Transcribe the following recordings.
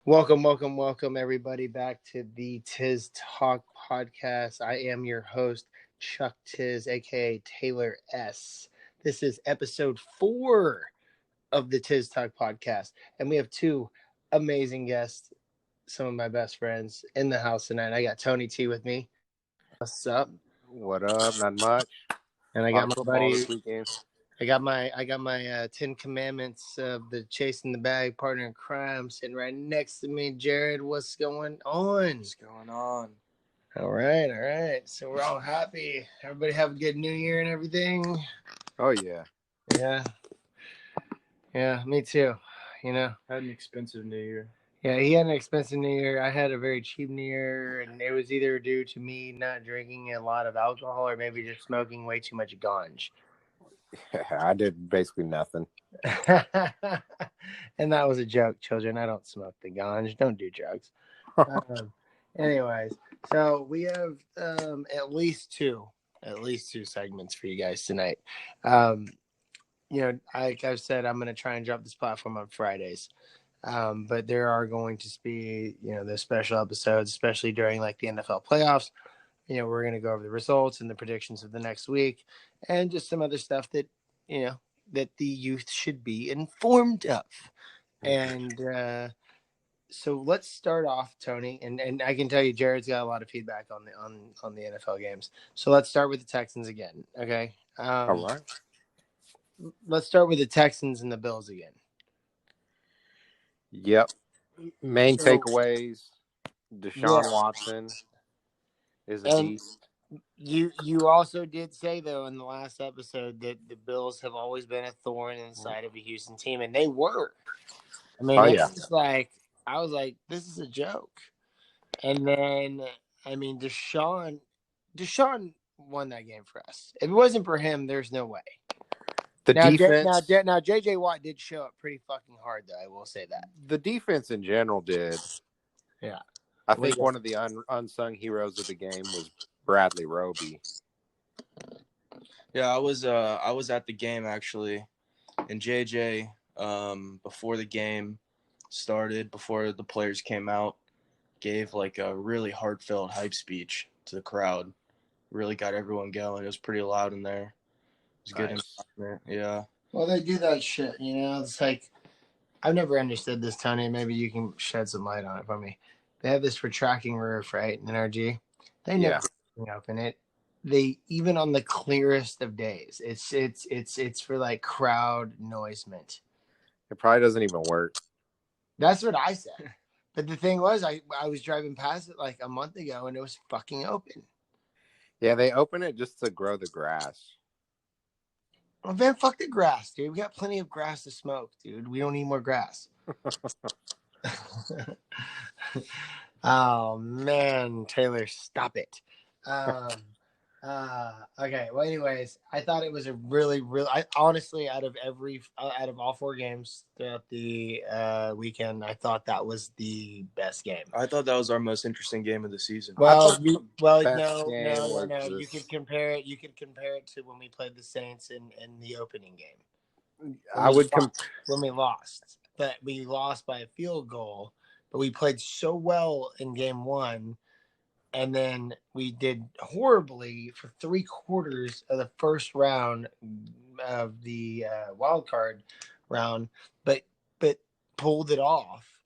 Welcome, everybody, back to the Tiz Talk podcast. I am your host, Chuck Tiz, aka Taylor S. This is episode 4 of the Tiz Talk podcast, and we have two amazing guests, some of my best friends in the house tonight. I got Tony T with me. What's up? What up? Not much. And I got my buddy. This weekend. I got my 10 Commandments of the Chasing the Bag partner in crime sitting right next to me. Jared, what's going on? What's going on? All right. So we're all happy. Everybody have a good New Year and everything. Oh yeah. Yeah, me too. You know, I had an expensive New Year. Yeah, he had an expensive New Year. I had a very cheap New Year, and it was either due to me not drinking a lot of alcohol or maybe just smoking way too much ganj. I did basically nothing. And that was a joke, children. I don't smoke the ganj. Don't do drugs. Anyways, so we have at least two segments for you guys tonight. Like I've said, I'm going to try and drop this platform on Fridays. But there are going to be, the special episodes, especially during like the NFL playoffs. We're going to go over the results and the predictions of the next week and just some other stuff that, that the youth should be informed of. And so let's start off, Tony. And I can tell you, Jared's got a lot of feedback on the NFL games. So let's start with the Texans again. Okay. All right. Let's start with the Texans and the Bills again. Yep. Main takeaways. Deshaun Watson is a beast. You also did say, though, in the last episode that the Bills have always been a thorn in the side of a Houston team, and they were. I mean, I was like, this is a joke. And then, I mean, Deshaun won that game for us. If it wasn't for him, there's no way. Defense. Now, J.J. Watt did show up pretty fucking hard, though. I will say that. The defense in general did. Yeah. I think one of the unsung heroes of the game was Bradley Roby. Yeah, I was at the game actually, and JJ before the game started, before the players came out, gave like a really heartfelt hype speech to the crowd. Really got everyone going. It was pretty loud in there. It was good environment. Yeah. Well, they do that shit, It's like I've never understood this, Tony. Maybe you can shed some light on it for me. They have this for tracking roof, right? In NRG. They never open it. They even on the clearest of days, it's for like crowd noisement. It probably doesn't even work. That's what I said. But the thing was, I was driving past it like a month ago, and it was fucking open. Yeah, they open it just to grow the grass. Well, man, fuck the grass, dude. We got plenty of grass to smoke, dude. We don't need more grass. Oh, man, Taylor, stop it. Okay. Well, anyways, I thought it was a really, honestly, out of all 4 games throughout the weekend, I thought that was the best game. I thought that was our most interesting game of the season. No. You could compare it. You could compare it to when we played the Saints in the opening game. When we lost, but we lost by a field goal. But we played so well in game 1. And then we did horribly for 3/4 of the first round of the wild card round, but pulled it off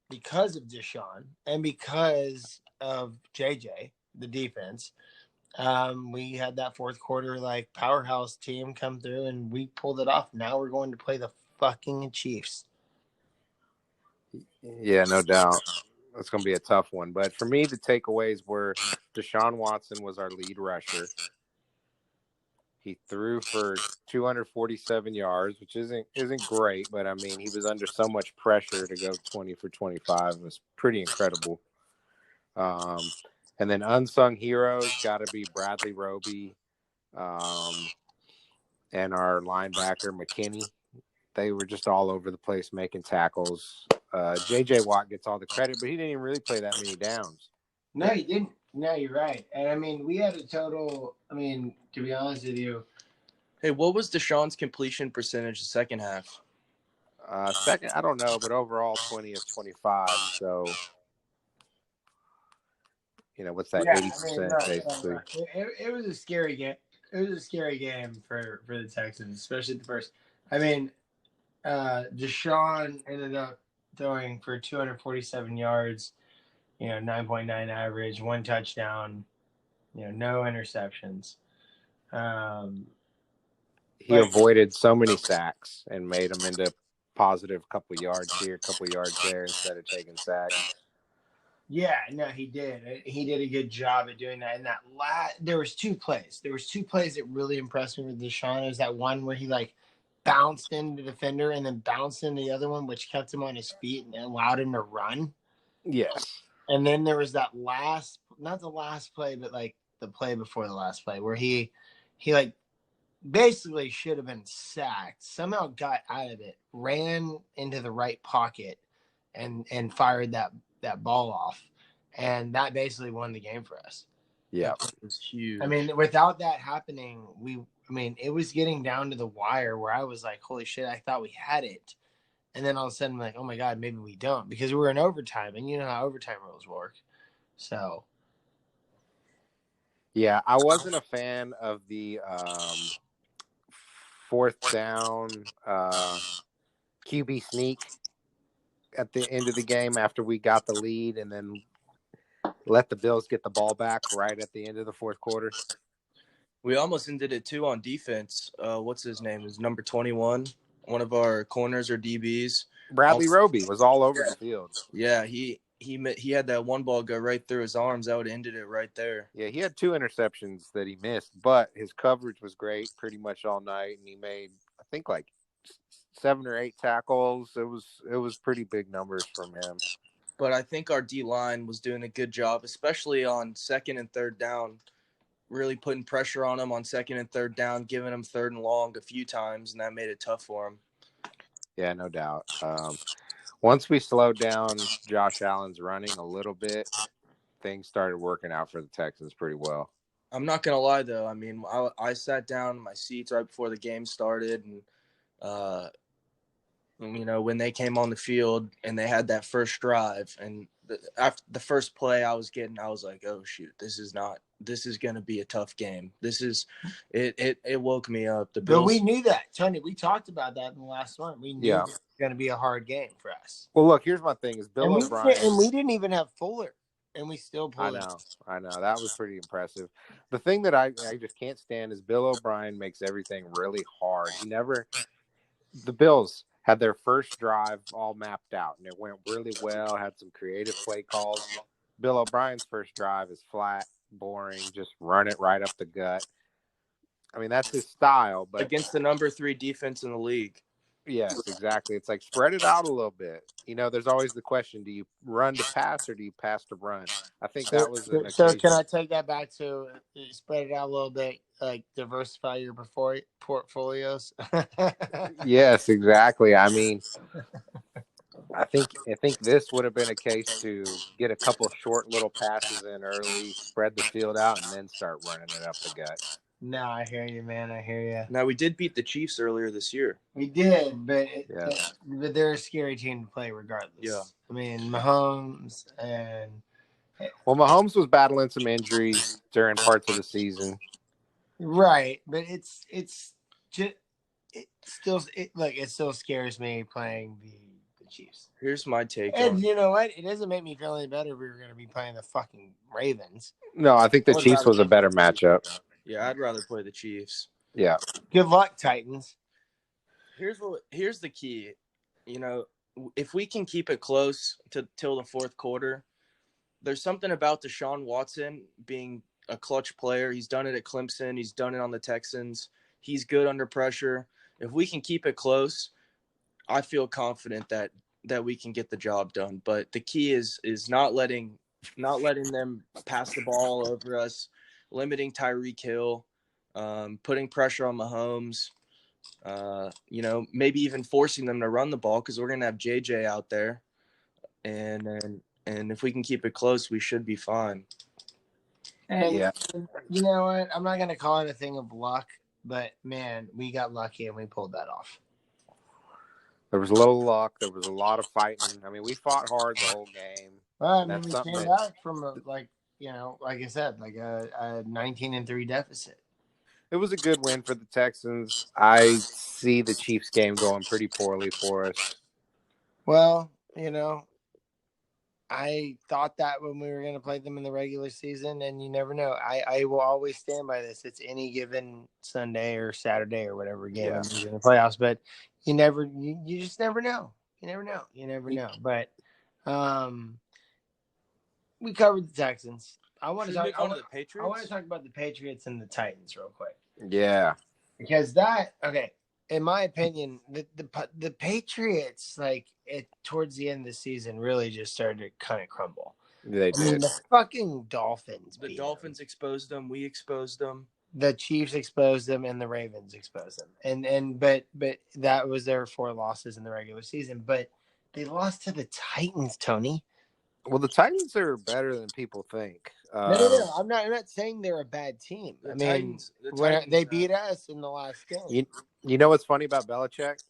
because of Deshaun and because of JJ, the defense. We had that fourth quarter like powerhouse team come through, and we pulled it off. Now we're going to play the fucking Chiefs. Yeah, no doubt. That's going to be a tough one. But for me, the takeaways were Deshaun Watson was our lead rusher. He threw for 247 yards, which isn't great, but I mean, he was under so much pressure to go 20 for 25. It was pretty incredible. And then unsung heroes got to be Bradley Roby and our linebacker McKinney. They were just all over the place making tackles. J.J. Watt gets all the credit, but he didn't even really play that many downs. No, he didn't. No, you're right. And I mean, we had a total. I mean, to be honest with you, Hey, what was Deshaun's completion percentage the second half? Second, I don't know, but overall 20 of 25. So, what's that? yeah. I mean, 80% basically. it was a scary game. It was a scary game for the Texans, especially the first. I mean, Deshaun ended up throwing for 247 yards. 9.9 average, one touchdown. No interceptions. He avoided so many sacks and made them into positive couple yards here, couple yards there instead of taking sacks. Yeah, no, he did. He did a good job at doing that. And there was two plays. There was two plays that really impressed me with Deshaun. It was that one where he bounced into the defender and then bounced into the other one, which kept him on his feet and allowed him to run. Yes. And then there was that not the last play, but the play before the last play where he basically should have been sacked. Somehow got out of it, ran into the right pocket, and fired that ball off, and that basically won the game for us. Yeah, it was huge. I mean, without that happening, it was getting down to the wire where I was like, "Holy shit!" I thought we had it, and then all of a sudden, I'm like, "Oh my god, maybe we don't," because we were in overtime, and you know how overtime rules work. So, yeah, I wasn't a fan of the fourth down QB sneak at the end of the game after we got the lead and then let the Bills get the ball back right at the end of the fourth quarter. We almost ended it too on defense. What's his name? Is number 21, one of our corners or DBs. Bradley Roby was all over the field. Yeah, he had that one ball go right through his arms. That would have ended it right there. Yeah, he had 2 interceptions that he missed, but his coverage was great pretty much all night, and he made, I think, 7 or 8 tackles. It was pretty big numbers from him. But I think our D-line was doing a good job, especially on second and third down, really putting pressure on him on second and third down, giving him third and long a few times, and that made it tough for him. Yeah, no doubt. Once we slowed down Josh Allen's running a little bit, things started working out for the Texans pretty well. I'm not going to lie, though. I mean, I sat down in my seats right before the game started, and, when they came on the field and they had that first drive, and after the first play I was like, oh, shoot, this is going to be a tough game. It woke me up. The Bills. But we knew that, Tony. We talked about that in the last one. We knew it was going to be a hard game for us. Well, look, here's my thing: is Bill O'Brien, and we didn't even have Fuller, and we still pulled. I know that was pretty impressive. The thing that I just can't stand is Bill O'Brien makes everything really hard. The Bills had their first drive all mapped out, and it went really well, had some creative play calls. Bill O'Brien's first drive is flat, boring, just run it right up the gut. I mean, that's his style. But against the number 3 defense in the league. Yes, exactly. It's like spread it out a little bit. There's always the question, do you run to pass or do you pass to run? I think that was an So occasion. can I take that back to spread it out a little bit, like diversify your portfolios? Yes, exactly. I mean, I think this would have been a case to get a couple short little passes in early, spread the field out, and then start running it up the gut. No, I hear you, man. I hear you. Now, we did beat the Chiefs earlier this year. We did, but they're a scary team to play regardless. Yeah. I mean, Mahomes and... Well, Mahomes was battling some injuries during parts of the season. Right, but it still scares me playing the Chiefs. Here's my take. And you know what? It doesn't make me feel any better if we were going to be playing the fucking Ravens. No, I think the Chiefs was a better matchup. Yeah, I'd rather play the Chiefs. Yeah. Good luck, Titans. Here's the key. If we can keep it close till the fourth quarter, there's something about Deshaun Watson being a clutch player. He's done it at Clemson. He's done it on the Texans. He's good under pressure. If we can keep it close, I feel confident that we can get the job done. But the key is not letting them pass the ball over us, limiting Tyreek Hill, putting pressure on Mahomes, maybe even forcing them to run the ball because we're going to have JJ out there. And if we can keep it close, we should be fine. And Yeah. you know what? I'm not gonna call it a thing of luck, but man, we got lucky and we pulled that off. There was a little luck. There was a lot of fighting. I mean, we fought hard the whole game. Well, I And mean, that's we something came that back from like I said, like a 19-3 deficit. it was a good win for the Texans. I see the Chiefs game going pretty poorly for us. Well, I thought that when we were going to play them in the regular season, and you never know. I will always stand by this. It's any given Sunday or Saturday or whatever game Yeah. in the playoffs, but you just never know. You never know. But we covered the Texans. I want to talk. Move on to the Patriots. I want to talk about the Patriots and the Titans real quick. Yeah. Because in my opinion, the Patriots towards the end of the season really just started to kind of crumble. They did. The fucking Dolphins. The Dolphins exposed them. We exposed them. The Chiefs exposed them, and the Ravens exposed them. But that was their 4 losses in the regular season. But they lost to the Titans, Tony. Well, the Titans are better than people think. No. I'm not saying they're a bad team. The I mean, Titans, they beat us in the last game. You know what's funny about Belichick?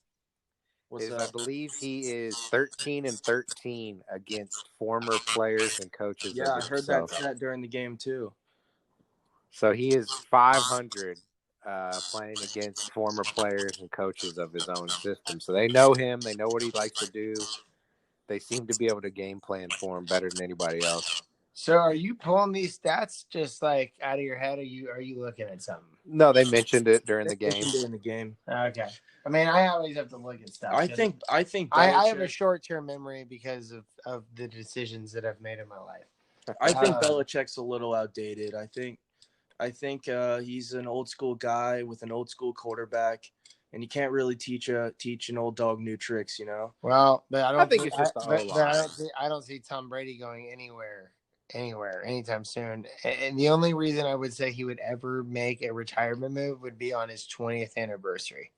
What's that? I believe he is 13-13 against former players and coaches. Yeah, I heard that stat during the game too. So he is 500 playing against former players and coaches of his own system. So they know him. They know what he likes to do. They seem to be able to game plan for him better than anybody else. So are you pulling these stats just like out of your head? Or are you looking at something? No, they mentioned it during the game. Okay. I mean, I always have to look at stuff. I think I have a short-term memory because of the decisions that I've made in my life. I think Belichick's a little outdated. I think he's an old school guy with an old school quarterback, and you can't really teach an old dog new tricks, you know. Well, but I think it's just I don't see Tom Brady going anywhere anytime soon. And the only reason I would say he would ever make a retirement move would be on his 20th anniversary.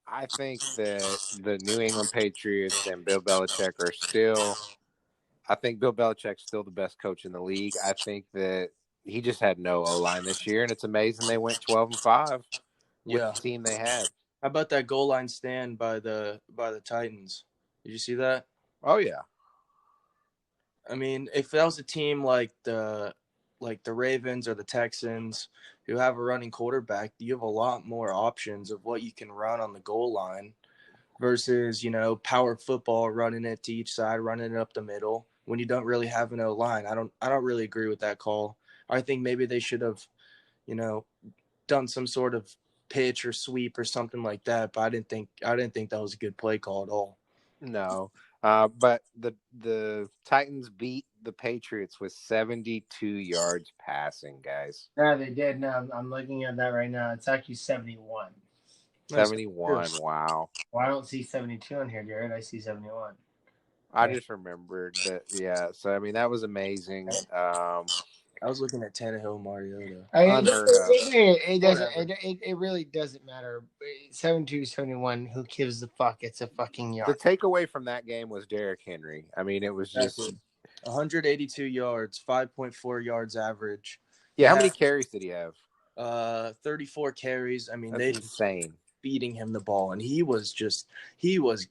I think that the New England Patriots and Bill Belichick are still – I think Bill Belichick's still the best coach in the league. I think that he just had no O-line this year, and it's amazing they went 12-5 with the team they had. How about that goal line stand by the Titans? Did you see that? Oh, yeah. I mean, if that was a team like the Ravens or the Texans who have a running quarterback, you have a lot more options of what you can run on the goal line versus, power football, running it to each side, running it up the middle when you don't really have an O-line. I don't really agree with that call. I think maybe they should have, done some sort of pitch or sweep or something like that, but I didn't think that was a good play call at all. No. But the Titans beat the Patriots with 72 yards passing, guys. No, they did. No, I'm looking at that right now. It's actually 71. 71, wow. Well, I don't see 72 on here, Jared. I see 71. I just remembered that, yeah. So, I mean, that was amazing. I was looking at Tannehill, Mariota. Unheard of. It really doesn't matter. 72, 71, who gives a fuck? It's a fucking yard. The takeaway from that game was Derrick Henry. I mean, it was just 182 yards, 5.4 yards average. Yeah, how many carries did he have? 34 carries. I mean, that's insane. Feeding him the ball, and he was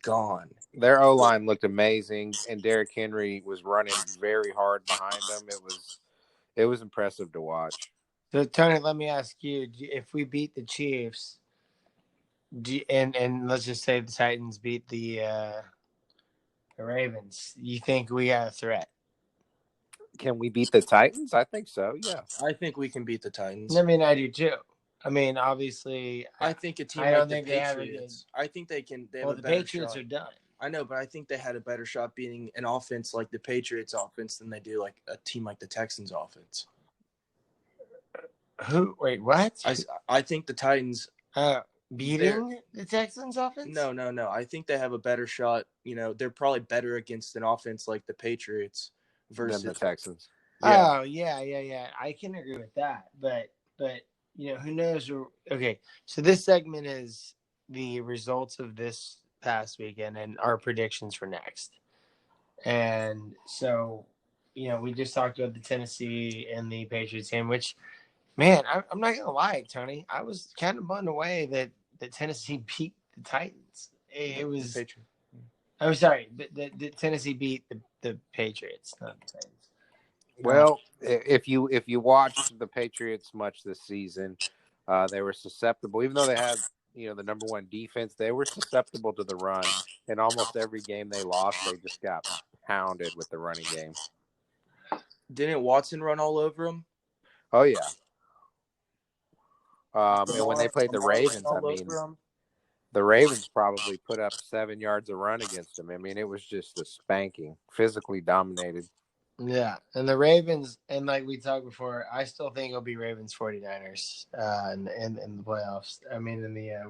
gone. Their O-line looked amazing, and Derrick Henry was running very hard behind them. It was impressive to watch. So, Tony, let me ask you: if we beat the Chiefs, and let's just say the Titans beat the Ravens, you think we got a threat? Can we beat the Titans? I think so. Yeah, I think we can beat the Titans. I mean, I do too. I mean, obviously, I think a team like the Patriots. I think they can. They have the Patriots are done. I know, but I think they had a better shot beating an offense like the Patriots offense than they do like a team like the Texans offense. Wait, what? I think the Titans beating the Texans offense? No. I think they have a better shot. They're probably better against an offense like the Patriots versus the Texans. Yeah. Oh, yeah. I can agree with that, but who knows? Okay, so this segment is the results of this past weekend and our predictions for next. And so we just talked about the Tennessee and the Patriots game, which, man, I'm not gonna lie, Tony, I was kind of blown away that Tennessee beat the Titans. It was. The Patriots. I'm sorry, the Tennessee beat the Patriots, not the Titans. Well, if you watched the Patriots much this season, they were susceptible, even though they had the number one defense, they were susceptible to the run. In almost every game they lost, they just got pounded with the running game. Didn't Watson run all over him? Oh yeah. And when they played the Ravens, I mean, the Ravens probably put up 7 yards a run against them. I mean, it was just a spanking, physically dominated. Yeah, and the Ravens, and like we talked before, I still think it'll be Ravens 49ers in the playoffs. I mean, in the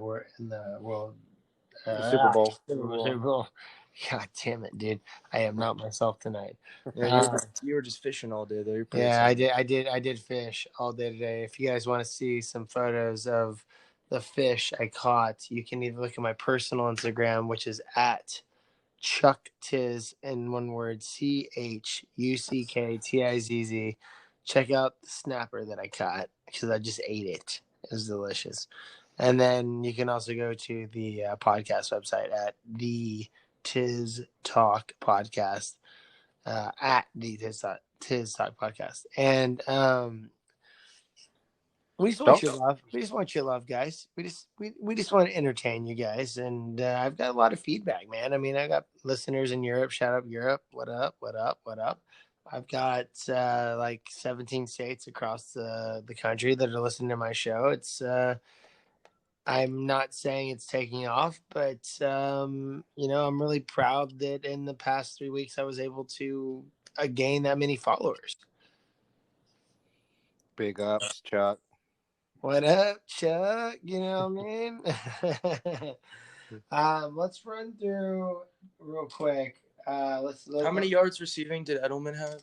world Super Bowl. Super Bowl. God damn it, dude! I am not myself tonight. You were just fishing all day, though. Yeah, I did fish all day today. If you guys want to see some photos of the fish I caught, you can either look at my personal Instagram, which is at Chuck Tiz, in one word, ChuckTizz. Check out the snapper that I caught because I just ate it. It was delicious. And then you can also go to the podcast website at the Tiz Talk Podcast, at the Tiz Talk Podcast. And we just want your love. We just want your love, guys. We just want to entertain you guys. And I've got a lot of feedback, man. I mean, I got listeners in Europe. Shout out Europe. What up? What up? What up? I've got like 17 states across the country that are listening to my show. It's I'm not saying it's taking off, but I'm really proud that in the past 3 weeks I was able to gain that many followers. Big ups, Chuck. What up, Chuck? You know what I mean? Let's run through real quick. Let's How many yards receiving did Edelman have?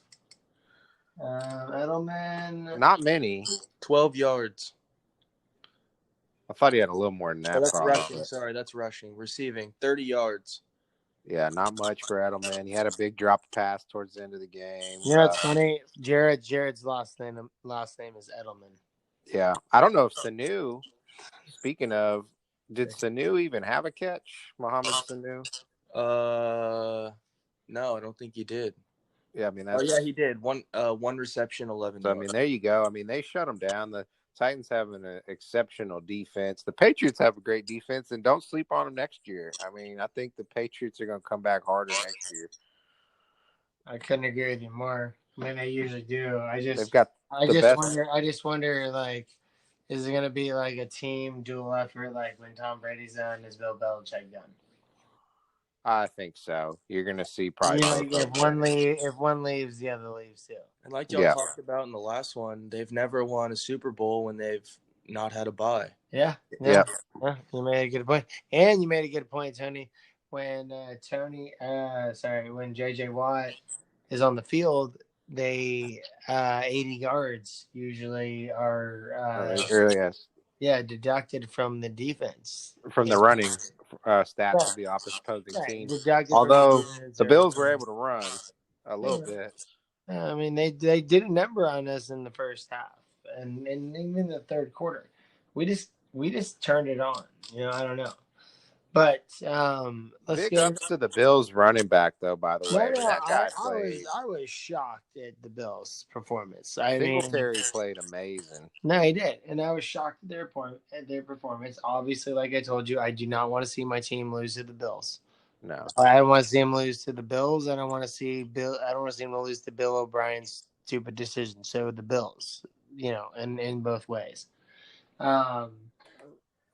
Edelman. Not many. 12 yards. I thought he had a little more than that. That's rushing. Sorry, that's rushing. Receiving 30 yards. Yeah, not much for Edelman. He had a big drop pass towards the end of the game. You know, it's funny. Jared's last name is Edelman. Yeah, I don't know if Sanu. Speaking of, did Sanu even have a catch? Mohamed Sanu? No, I don't think he did. Yeah, I mean that's. Oh yeah, he did. One reception, 11. So, I mean, there you go. I mean, they shut him down. The Titans have an exceptional defense. The Patriots have a great defense, and don't sleep on them next year. I mean, I think the Patriots are going to come back harder next year. I couldn't agree with you more. I mean, they usually do. They've got I just wonder, like, is it going to be like a team dual effort, like when Tom Brady's done, is Bill Belichick done? I think so. You're going to see probably. If one leaves, the other leaves too. And like y'all talked about in the last one, they've never won a Super Bowl when they've not had a bye. Yeah. You made a good point, and you made a good point, Tony. When when JJ Watt is on the field, they 80 yards usually are deducted from the defense, from the running stats of the opposing team. Although the Bills were able to run a little bit. I mean, they did a number on us in the first half, and even the third quarter. We just turned it on. I don't know. But big ups to the Bills running back, though. By the way, that guy played. I was shocked at the Bills' performance. Singletary played amazing. No, he did, and I was shocked at their performance. Obviously, like I told you, I do not want to see my team lose to the Bills. No, I don't want to see him lose to the Bills. I don't want to see him lose to Bill O'Brien's stupid decision. So the Bills, in both ways.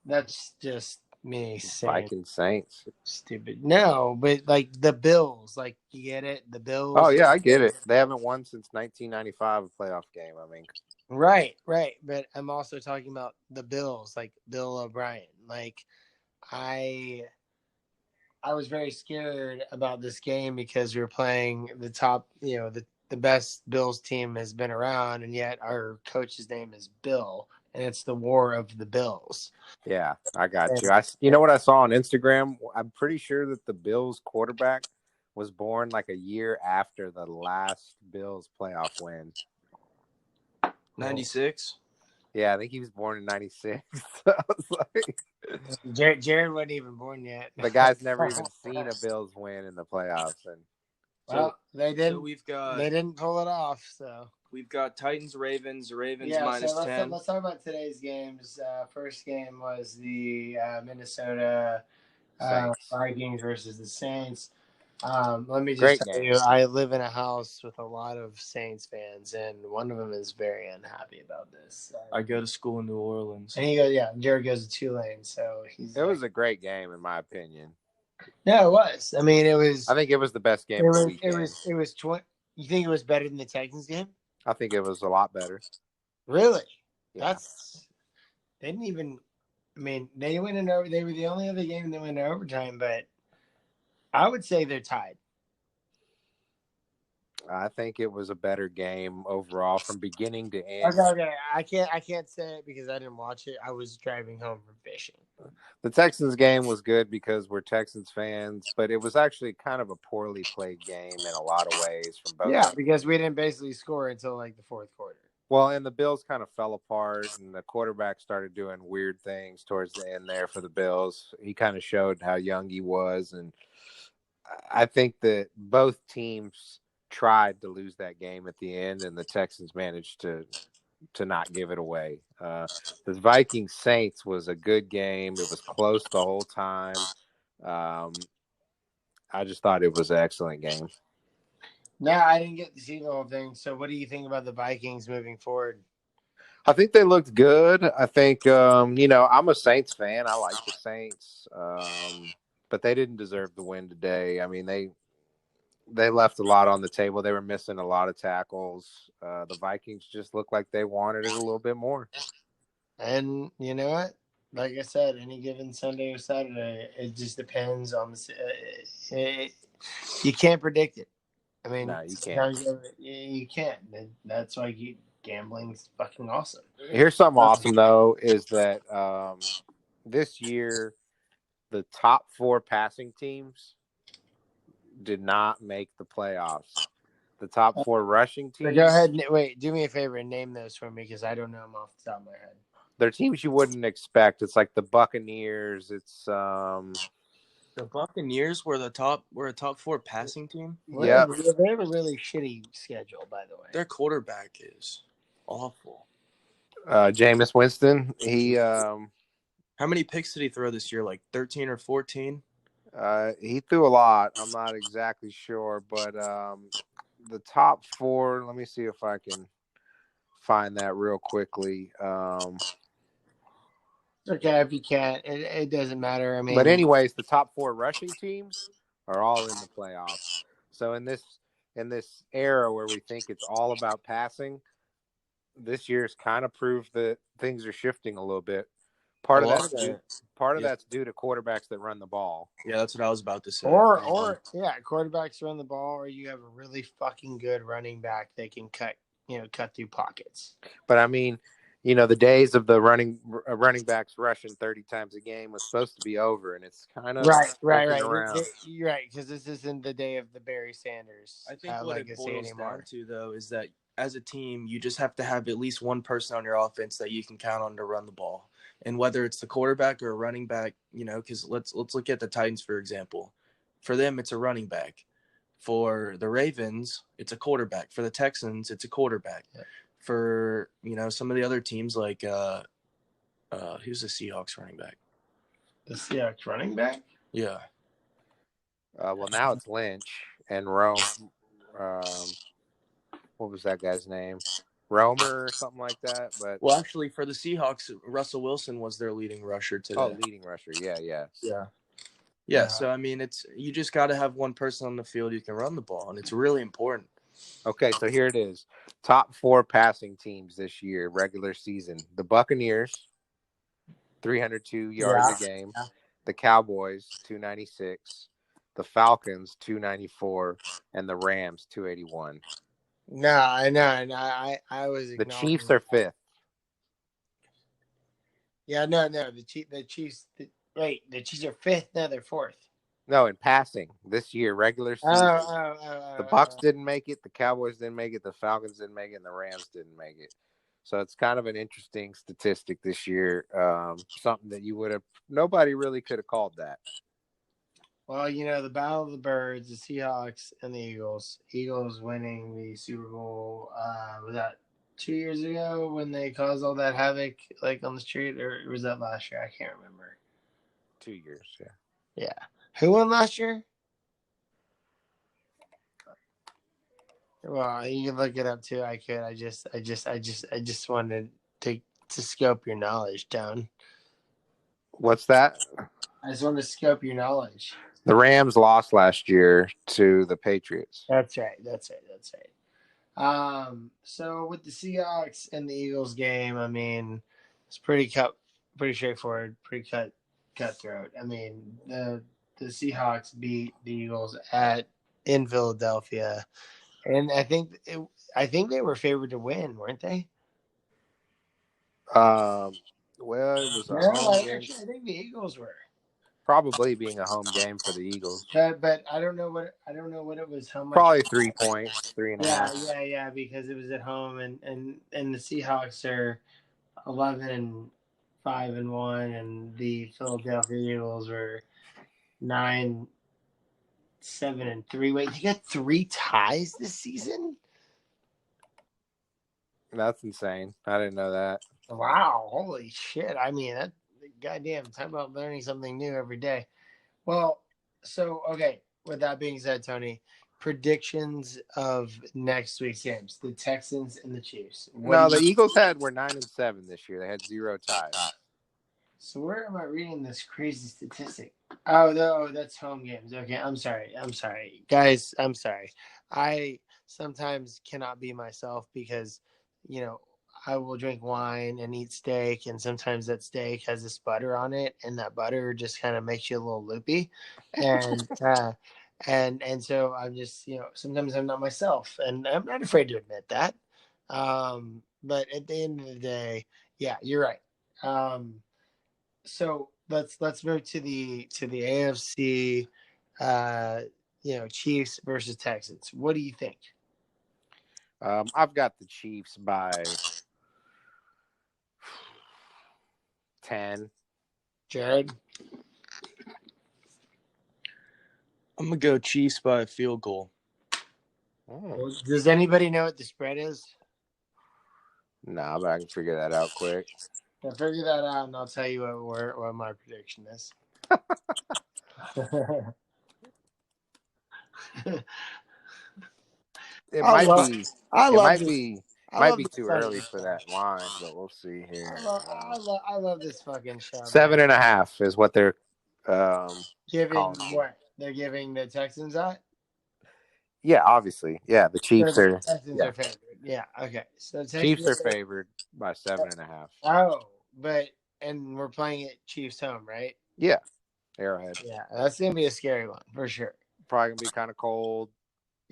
That's just me saying Viking Saints. Stupid. No, but like the Bills, like you get it? The Bills. Oh yeah, I get it. They haven't won since 1995 a playoff game, I mean. Right. But I'm also talking about the Bills, like Bill O'Brien. Like I was very scared about this game because we were playing the top, the best Bills team has been around, and yet our coach's name is Bill. And it's the war of the Bills. Yeah, I got you. You know what I saw on Instagram? I'm pretty sure that the Bills quarterback was born like a year after the last Bills playoff win. 96. Yeah, I think he was born in 96. So I was like, Jared wasn't even born yet. the guy's never even seen a Bills win in the playoffs, and well, they didn't. So we've got They didn't pull it off. So we've got Titans Ravens. Ravens yeah. minus So 10. let's talk about today's games. First game was the Minnesota Saints. Vikings versus the Saints. Let me just Great tell game. you, I live in a house with a lot of Saints fans, and one of them is very unhappy about this. I go to school in New Orleans. And he goes, yeah, Jared goes to Tulane, so he's. It was a great game in my opinion. No, it was. I mean, it was. I think it was the best game of the weekend. It was 20. You think it was better than the Titans game? I think it was a lot better. Really? Yeah. They didn't even. I mean, they went in over. They were the only other game that went into overtime, but I would say they're tied. I think it was a better game overall from beginning to end. Okay. I can't say it because I didn't watch it. I was driving home from fishing. The Texans game was good because we're Texans fans, but it was actually kind of a poorly played game in a lot of ways from both. Yeah, because we didn't basically score until like the fourth quarter. Well, and the Bills kind of fell apart, and the quarterback started doing weird things towards the end there for the Bills. He kind of showed how young he was, and I think that both teams tried to lose that game at the end, and the Texans managed to not give it away. The Vikings Saints was a good game. It was close the whole time. I just thought it was an excellent game. No, I didn't get to see the whole thing. So what do you think about the Vikings moving forward? I think they looked good. I think, I'm a Saints fan. I like the Saints. But they didn't deserve the win today. I mean, they left a lot on the table. They were missing a lot of tackles. The Vikings just looked like they wanted it a little bit more. And you know what? Like I said, any given Sunday or Saturday, it just depends on the. You can't predict it. I mean, no, you can't. You can't. That's why gambling's fucking awesome. Here's something awesome though: is that this year the top 4 passing teams did not make the playoffs. The top 4 rushing teams. So go ahead and wait. Do me a favor and name those for me because I don't know them off the top of my head. They're teams you wouldn't expect. It's like the Buccaneers. It's The Buccaneers were a top 4 passing team. Yeah, they have a really shitty schedule, by the way. Their quarterback is awful. Jameis Winston. He how many picks did he throw this year? Like 13 or 14? He threw a lot. I'm not exactly sure, but the top 4. Let me see if I can find that real quickly. Okay, if you can't, it doesn't matter. I mean, but anyways, the top 4 rushing teams are all in the playoffs. So in this era where we think it's all about passing, this year's kind of proved that things are shifting a little bit. Part of that's due to quarterbacks that run the ball. Yeah, that's what I was about to say. Or quarterbacks run the ball, or you have a really fucking good running back that can cut through pockets. But I mean, the days of the running backs rushing 30 times a game was supposed to be over, and it's kind of right. around. You're right, because this isn't the day of the Barry Sanders. I think what it boils anymore. down to, though, is that as a team, you just have to have at least one person on your offense that you can count on to run the ball. And whether it's the quarterback or a running back, because let's look at the Titans, for example. For them, it's a running back. For the Ravens, it's a quarterback. For the Texans, it's a quarterback. Yeah. For, some of the other teams like who's the Seahawks running back? The Seahawks running back? Yeah. Well, now it's Lynch and Rome. What was that guy's name? Romer or something like that. But well, actually, for the Seahawks, Russell Wilson was their leading rusher today. Oh, leading rusher. Yeah. So I mean, you just got to have one person on the field who can run the ball, and it's really important. Okay, so here it is. Top 4 passing teams this year, regular season. The Buccaneers, 302 yards a game. Yeah. The Cowboys, 296. The Falcons, 294. And the Rams, 281. No, I know. I was. The Chiefs are 5th. Yeah, no. The Chiefs. The Chiefs are 5th. No, they're 4th. No, in passing this year, regular season. The Bucs didn't make it. The Cowboys didn't make it. The Falcons didn't make it. And the Rams didn't make it. So it's kind of an interesting statistic this year. Something that nobody really could have called that. Well, the Battle of the Birds, the Seahawks, and the Eagles. Eagles winning the Super Bowl. Was that 2 years ago when they caused all that havoc, like on the street, or was that last year? I can't remember. 2 years, yeah. Yeah. Who won last year? Well, you can look it up too. I could. I just wanted to scope your knowledge down. What's that? I just wanted to scope your knowledge. The Rams lost last year to the Patriots. That's right. So with the Seahawks and the Eagles game, I mean, it's pretty straightforward, pretty cutthroat. I mean, the Seahawks beat the Eagles in Philadelphia, and I think they were favored to win, weren't they? Well, it was a home game. Actually, I think the Eagles were. Probably being a home game for the Eagles. But I don't know what it was. How much? Probably 3 points, 3.5. Yeah, because it was at home, and the Seahawks are 11-5-1, and the Philadelphia Eagles were 9-7-3. Wait, you got 3 ties this season? That's insane. I didn't know that. Wow, holy shit! I mean, that goddamn, talk about learning something new every day. Well, so okay. With that being said, Tony, predictions of next week's games: the Texans and the Chiefs. The Eagles were 9-7 this year. They had 0 ties. So where am I reading this crazy statistic? Oh, that's home games. Okay, I'm sorry, guys. I'm sorry. I sometimes cannot be myself because, I will drink wine and eat steak, and sometimes that steak has this butter on it, and that butter just kind of makes you a little loopy, and and so I'm just sometimes I'm not myself, and I'm not afraid to admit that. But at the end of the day, yeah, you're right. So let's move to the AFC, Chiefs versus Texans. What do you think? I've got the Chiefs by 10. Jared? I'm going to go Chiefs by a field goal. Oh. Does anybody know what the spread is? Nah, but I can figure that out quick. I'll figure that out, and I'll tell you what my prediction is. It might be too early for that line, but we'll see here. I love this fucking show. 7.5 is what they're giving. calling. What they're giving the Texans at? Yeah, obviously. Yeah, the Chiefs are. Texans are favored. Yeah, okay. So Chiefs are favored by 7.5. Oh, and we're playing at Chiefs home, right? Yeah, Arrowhead. Yeah, that's gonna be a scary one for sure. Probably gonna be kind of cold.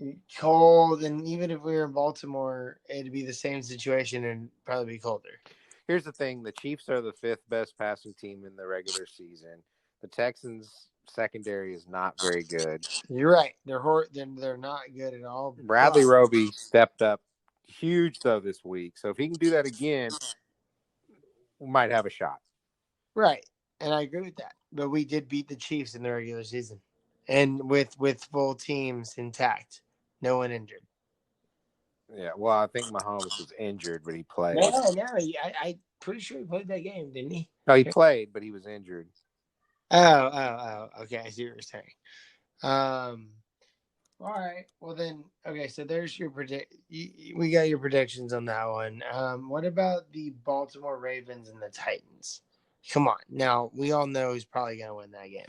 And even if we were in Baltimore, it'd be the same situation and probably be colder. Here's the thing: the Chiefs are the 5th best passing team in the regular season. The Texans' secondary is not very good. You're right; they're not good at all. Bradley Roby stepped up huge though this week, so if he can do that again, we might have a shot. Right, and I agree with that. But we did beat the Chiefs in the regular season, and with full teams intact. No one injured. Yeah, well, I think Mahomes was injured, but he played. No, I'm pretty sure he played that game, didn't he? No, he played, but he was injured. Oh, okay, I see what you're saying. All right, well then, okay, so there's your we got your predictions on that one. What about the Baltimore Ravens and the Titans? Come on, now we all know who's probably going to win that game.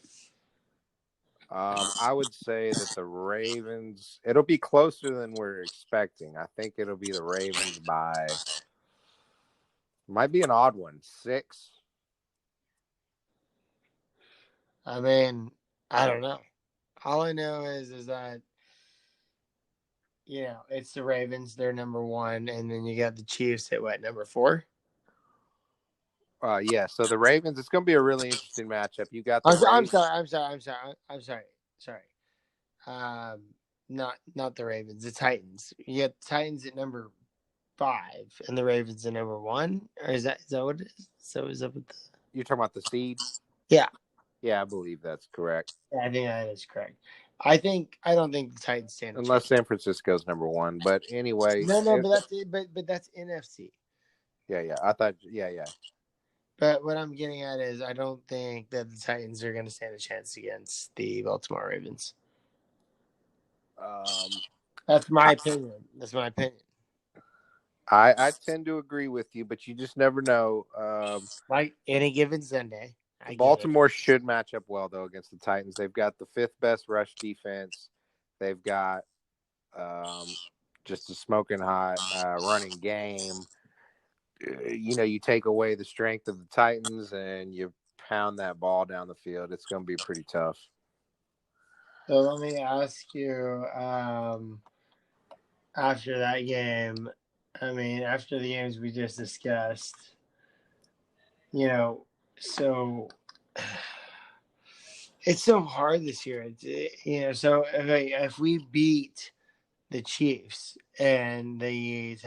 I would say that the Ravens, it'll be closer than we're expecting. I think it'll be the Ravens by, might be an odd one, 6. I mean, I don't know. All I know is that, it's the Ravens. They're number 1, and then you got the Chiefs at what, number 4? Yeah, so the Ravens, it's going to be a really interesting matchup. You got the I'm sorry. Sorry. Not the Ravens, the Titans. You got the Titans at number 5 and the Ravens at number 1, or is that what it is? So is that what You're talking about the seed? Yeah. Yeah, I believe that's correct. Yeah, I think that is correct. I don't think the Titans stand a Unless chance. San Francisco's number 1, but anyway. No, but that's it. But that's NFC. Yeah. I thought, yeah. But what I'm getting at is I don't think that the Titans are going to stand a chance against the Baltimore Ravens. That's my opinion. I tend to agree with you, but you just never know. Like any given Sunday. Baltimore should match up well, though, against the Titans. They've got the 5th best rush defense. They've got just a smoking hot running game. You take away the strength of the Titans and you pound that ball down the field. It's going to be pretty tough. So let me ask you, after that game, after the games we just discussed, so it's so hard this year. So if we beat the Chiefs and the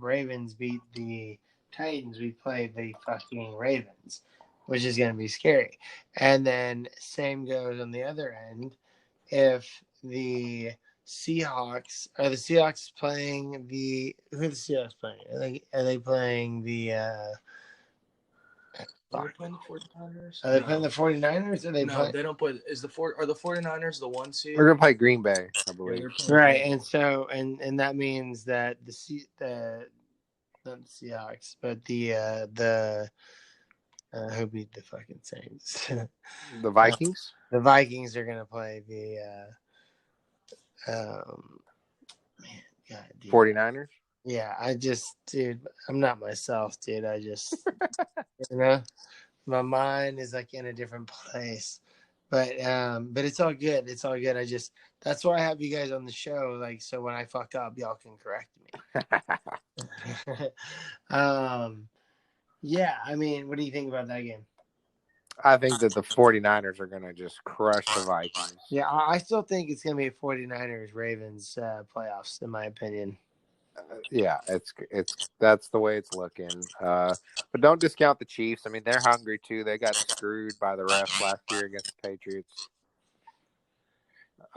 Ravens beat the Titans, we play the fucking Ravens, which is going to be scary. And then same goes on the other end. If the Seahawks playing who are the Seahawks playing? Are they playing the Are they playing the 49ers? Are they playing the 49ers? They don't play. Are the 49ers the 1 seed? We're going to play Green Bay, I believe. Right, and so and that means that not the Seahawks, but the who beat the fucking Saints? The Vikings? The Vikings are gonna play the man, God, dude. 49ers? Yeah, I'm not myself, dude. I just my mind is like in a different place. But it's all good. It's all good. That's why I have you guys on the show, like, so when I fuck up, y'all can correct me. Yeah, what do you think about that game? I think that the 49ers are going to just crush the Vikings. Yeah, I still think it's going to be a 49ers-Ravens playoffs, in my opinion. Yeah, that's the way it's looking. But don't discount the Chiefs. They're hungry too. They got screwed by the refs last year against the Patriots.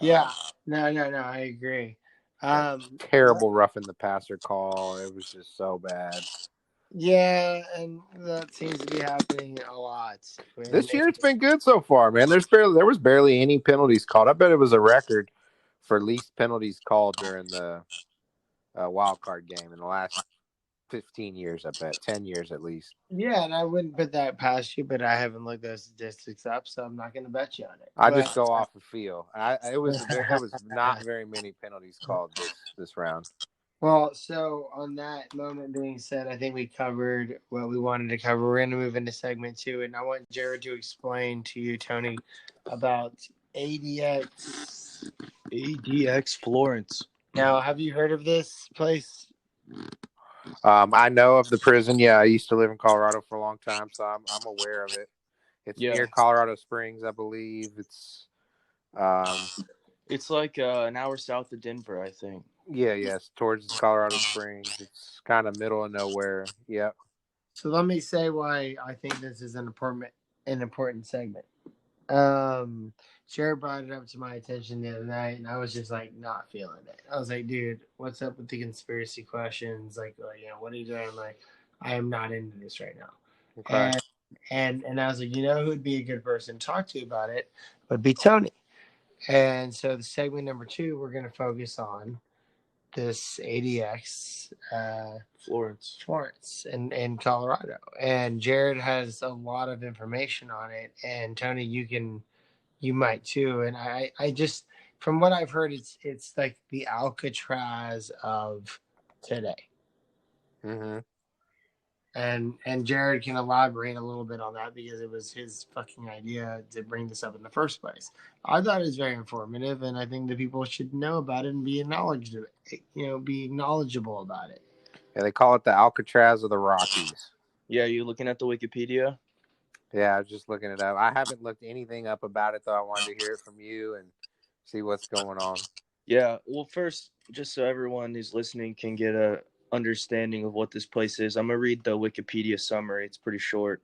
Yeah, no, I agree. Terrible roughing the passer call. It was just so bad. Yeah, and that seems to be happening a lot. This year it's been good so far, man. There was barely any penalties called. I bet it was a record for least penalties called during the wild card game in the last 15 years. I bet 10 years at least. Yeah, and I wouldn't put that past you, but I haven't looked those statistics up, so I'm not going to bet you on it. I just go off of feel. It was not very many penalties called this round. Well, so on that moment being said, I think we covered what we wanted to cover. We're going to move into segment 2, and I want Jared to explain to you, Tony, about ADX Florence. Now, have you heard of this place? I know of the prison. Yeah, I used to live in Colorado for a long time, so I'm aware of it. It's near Colorado Springs, I believe. It's like an hour south of Denver, I think. Yes, towards Colorado Springs. It's kind of middle of nowhere. Yeah. So let me say why I think this is an important segment. Jared brought it up to my attention the other night, and I was just like not feeling it. I was like, dude, what's up with the conspiracy questions? Like what are you doing? I'm like, I am not into this right now. Okay. And I was like, who would be a good person to talk to about it would be Tony. And so the segment number 2, we're going to focus on this ADX Florence in Colorado. And Jared has a lot of information on it. And Tony, you might too. And I just, from what I've heard, it's like the Alcatraz of today. Mm-hmm. And Jared can elaborate a little bit on that because it was his fucking idea to bring this up in the first place. I thought it was very informative, and I think that people should know about it and be knowledgeable about it. Yeah, they call it the Alcatraz of the Rockies. Yeah, you looking at the Wikipedia? Yeah, I was just looking it up. I haven't looked anything up about it, though. I wanted to hear it from you and see what's going on. Yeah, well, first, just so everyone who's listening can get a understanding of what this place is, I'm gonna read the Wikipedia summary. It's pretty short.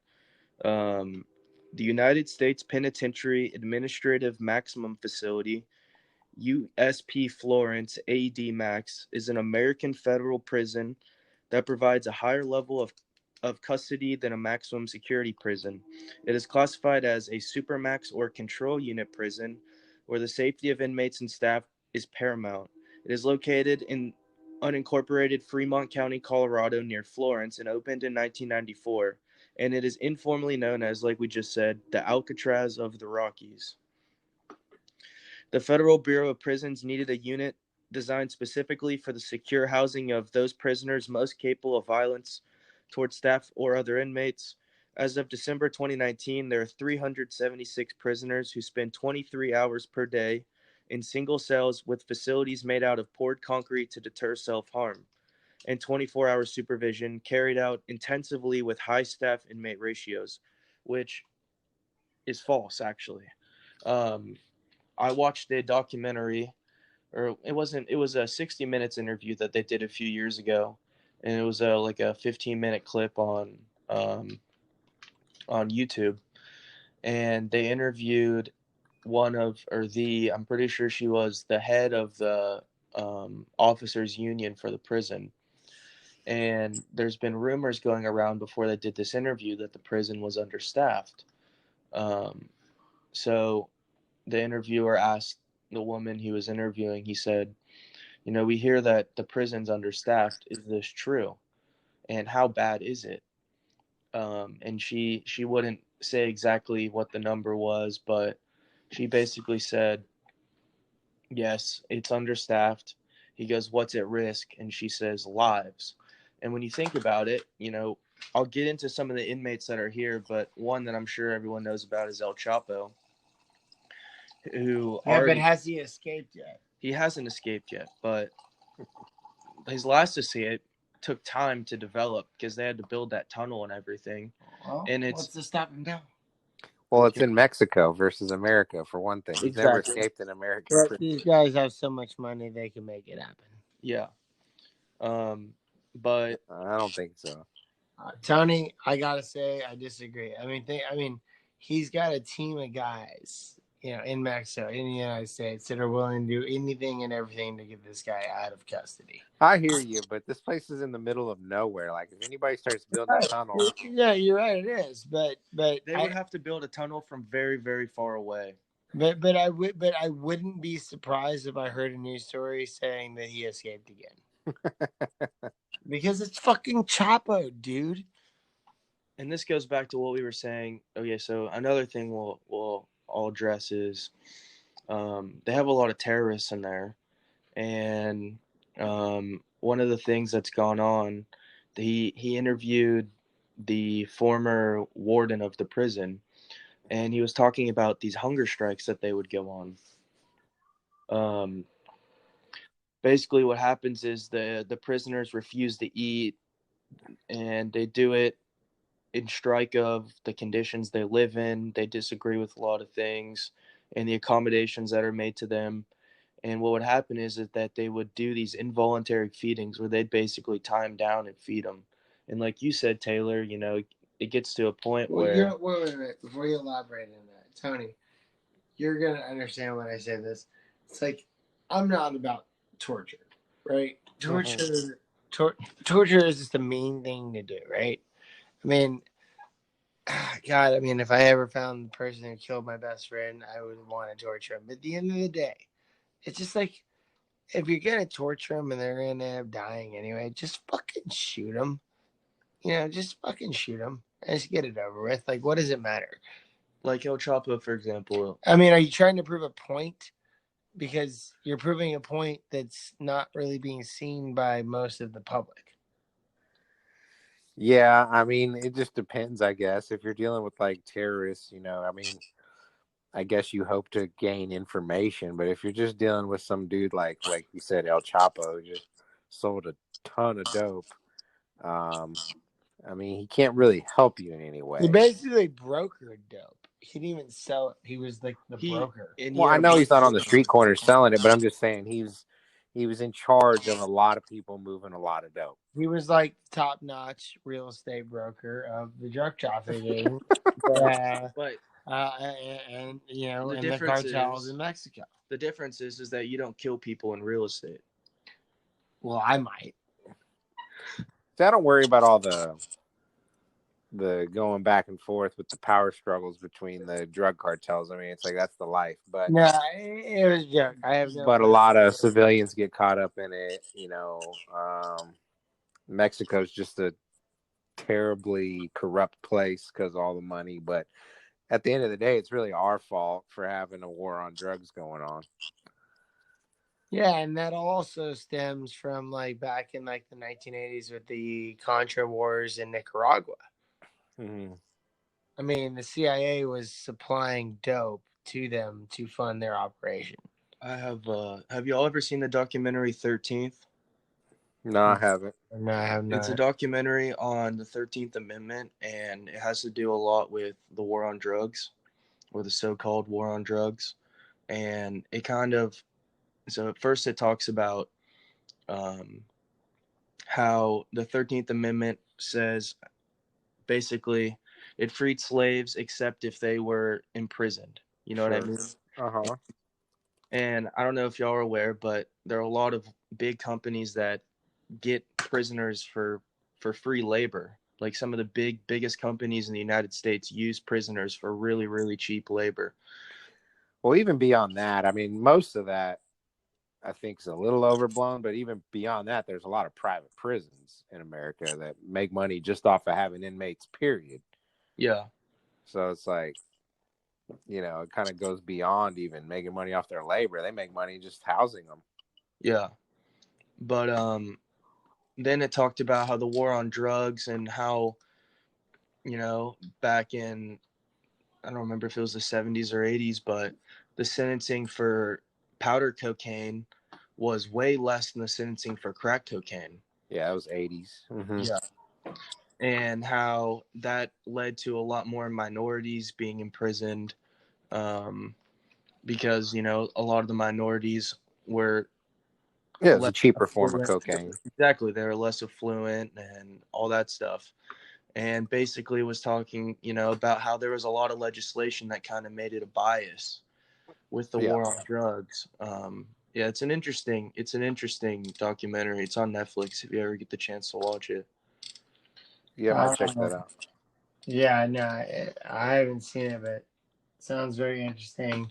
Um, the United States Penitentiary Administrative Maximum Facility, USP Florence AD Max, is an American federal prison that provides a higher level of custody than a maximum security prison. It is classified as a supermax or control unit prison where the safety of inmates and staff is paramount. It is located in unincorporated Fremont County, Colorado, near Florence, and opened in 1994. And it is informally known as, like we just said, the Alcatraz of the Rockies. The Federal Bureau of Prisons needed a unit designed specifically for the secure housing of those prisoners most capable of violence towards staff or other inmates. As of December 2019, there are 376 prisoners who spend 23 hours per day in single cells with facilities made out of poured concrete to deter self-harm, and 24-hour supervision carried out intensively with high staff inmate ratios, which is false, actually. Um, I watched a documentary, or it was a 60 minutes interview that they did a few years ago, and it was like a 15-minute clip um, on YouTube, and they interviewed I'm pretty sure she was the head of the officers union for the prison. And there's been rumors going around before they did this interview that the prison was understaffed. So the interviewer asked the woman he was interviewing, he said, we hear that the prison's understaffed. Is this true? And how bad is it? And she wouldn't say exactly what the number was, but she basically said, yes, it's understaffed. He goes, what's at risk? And she says, lives. And when you think about it, I'll get into some of the inmates that are here, but one that I'm sure everyone knows about is El Chapo, who but has he escaped yet? He hasn't escaped yet, but his last escape took time to develop because they had to build that tunnel and everything. Well, and what's to stop him now? Well, it's in Mexico versus America, for one thing. He's never escaped in America. But these guys have so much money, they can make it happen. Yeah. But I don't think so. Tony, I gotta say, I disagree. I mean, he's got a team of guys, in Mexico, in the United States, that are willing to do anything and everything to get this guy out of custody. I hear you, but this place is in the middle of nowhere. Like, if anybody starts building a tunnel, yeah, you're right, it is. But they would have to build a tunnel from very, very far away. But I wouldn't be surprised if I heard a news story saying that he escaped again. Because it's fucking Chapo, dude. And this goes back to what we were saying. Okay, so another thing we'll address is they have a lot of terrorists in there, and one of the things that's gone on, he interviewed the former warden of the prison, and he was talking about these hunger strikes that they would go on. Basically what happens is the prisoners refuse to eat, and they do it in strike of the conditions they live in. They disagree with a lot of things and the accommodations that are made to them. And what would happen is that they would do these involuntary feedings where they'd basically tie them down and feed them. And like you said, Taylor, it gets to a point where... Wait. Before you elaborate on that, Tony, you're going to understand when I say this. It's like, I'm not about torture, right? Torture is just a mean thing to do, right? I mean, God, if I ever found the person who killed my best friend, I would want to torture him. But at the end of the day, it's just like, if you're going to torture them and they're going to end up dying anyway, just fucking shoot them. Just fucking shoot them and just get it over with. Like, what does it matter? Like El Chapo, for example. Are you trying to prove a point? Because you're proving a point that's not really being seen by most of the public. Yeah, it just depends, I guess. If you're dealing with like terrorists, I guess you hope to gain information. But if you're just dealing with some dude like you said, El Chapo, who just sold a ton of dope, I mean, he can't really help you in any way. He basically brokered dope. He didn't even sell it. He was like the broker. Well, I know he's not on the street corner selling it, but I'm just saying he was in charge of a lot of people moving a lot of dope. He was like top-notch real estate broker of the drug trafficking, and the cartels in Mexico. The difference is that you don't kill people in real estate. Well, I might. So I don't worry about all the going back and forth with the power struggles between the drug cartels. I mean, it's like that's the life. But no, it was a joke. But a lot of civilians get caught up in it. Mexico's just a terribly corrupt place because of all the money. But at the end of the day, it's really our fault for having a war on drugs going on. Yeah, and that also stems from back in the 1980s with the Contra wars in Nicaragua. Mm-hmm. I mean, the CIA was supplying dope to them to fund their operation. I have. Have y'all ever seen the documentary 13th? No, I haven't. No, I have not. It's a documentary on the 13th Amendment, and it has to do a lot with the war on drugs, or the so-called war on drugs. And it so at first it talks about how the 13th Amendment says basically it freed slaves except if they were imprisoned. You know what I mean? Uh-huh. And I don't know if y'all are aware, but there are a lot of big companies that get prisoners for free labor. Like some of the biggest companies in the United States use prisoners for really, really cheap labor. Well, even beyond that, I mean, most of that I think is a little overblown, but even beyond that, there's a lot of private prisons in America that make money just off of having inmates, period. Yeah. So it's like, it kind of goes beyond even making money off their labor. They make money just housing them. Yeah. But then it talked about how the war on drugs and how, back in, I don't remember if it was the 70s or 80s, but the sentencing for powder cocaine was way less than the sentencing for crack cocaine. Yeah, it was 80s. Mm-hmm. Yeah. And how that led to a lot more minorities being imprisoned because, a lot of the minorities were... Yeah, it's a cheaper form of cocaine. Exactly. They were less affluent and all that stuff. And basically was talking, about how there was a lot of legislation that kind of made it a bias with the war on drugs. Yeah, it's an interesting documentary. It's on Netflix if you ever get the chance to watch it. Yeah, I'll check that out. Yeah, no, I haven't seen it, but it sounds very interesting.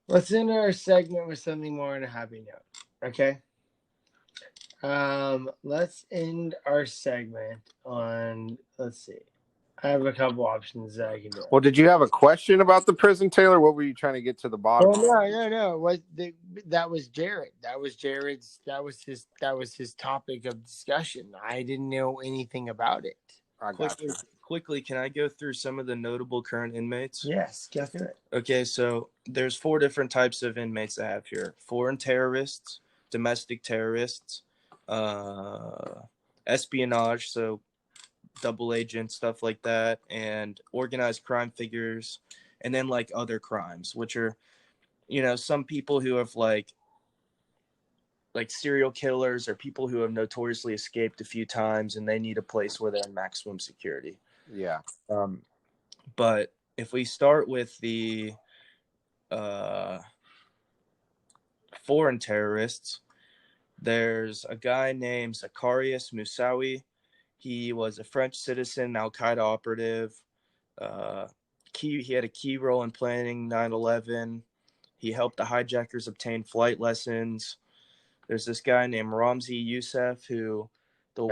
Let's end our segment with something more on a happy note, okay? Let's end our segment on, let's see. I have a couple options that I can do. Well, did you have a question about the prison, Taylor? What were you trying to get to the bottom of? No. That was Jared. That was Jared's. That was his topic of discussion. I didn't know anything about it. Quickly, can I go through some of the notable current inmates? Yes, go through it. Okay, so there's 4 different types of inmates I have here: foreign terrorists, domestic terrorists, espionage, so double agent stuff like that, and organized crime figures, and then other crimes, which are some people who have like serial killers or people who have notoriously escaped a few times and they need a place where they're in maximum security. Yeah. But if we start with the foreign terrorists, there's a guy named Zacharias Moussaoui. He was a French citizen, Al-Qaeda operative. He had a key role in planning 9/11. He helped the hijackers obtain flight lessons. There's this guy named Ramzi Youssef who the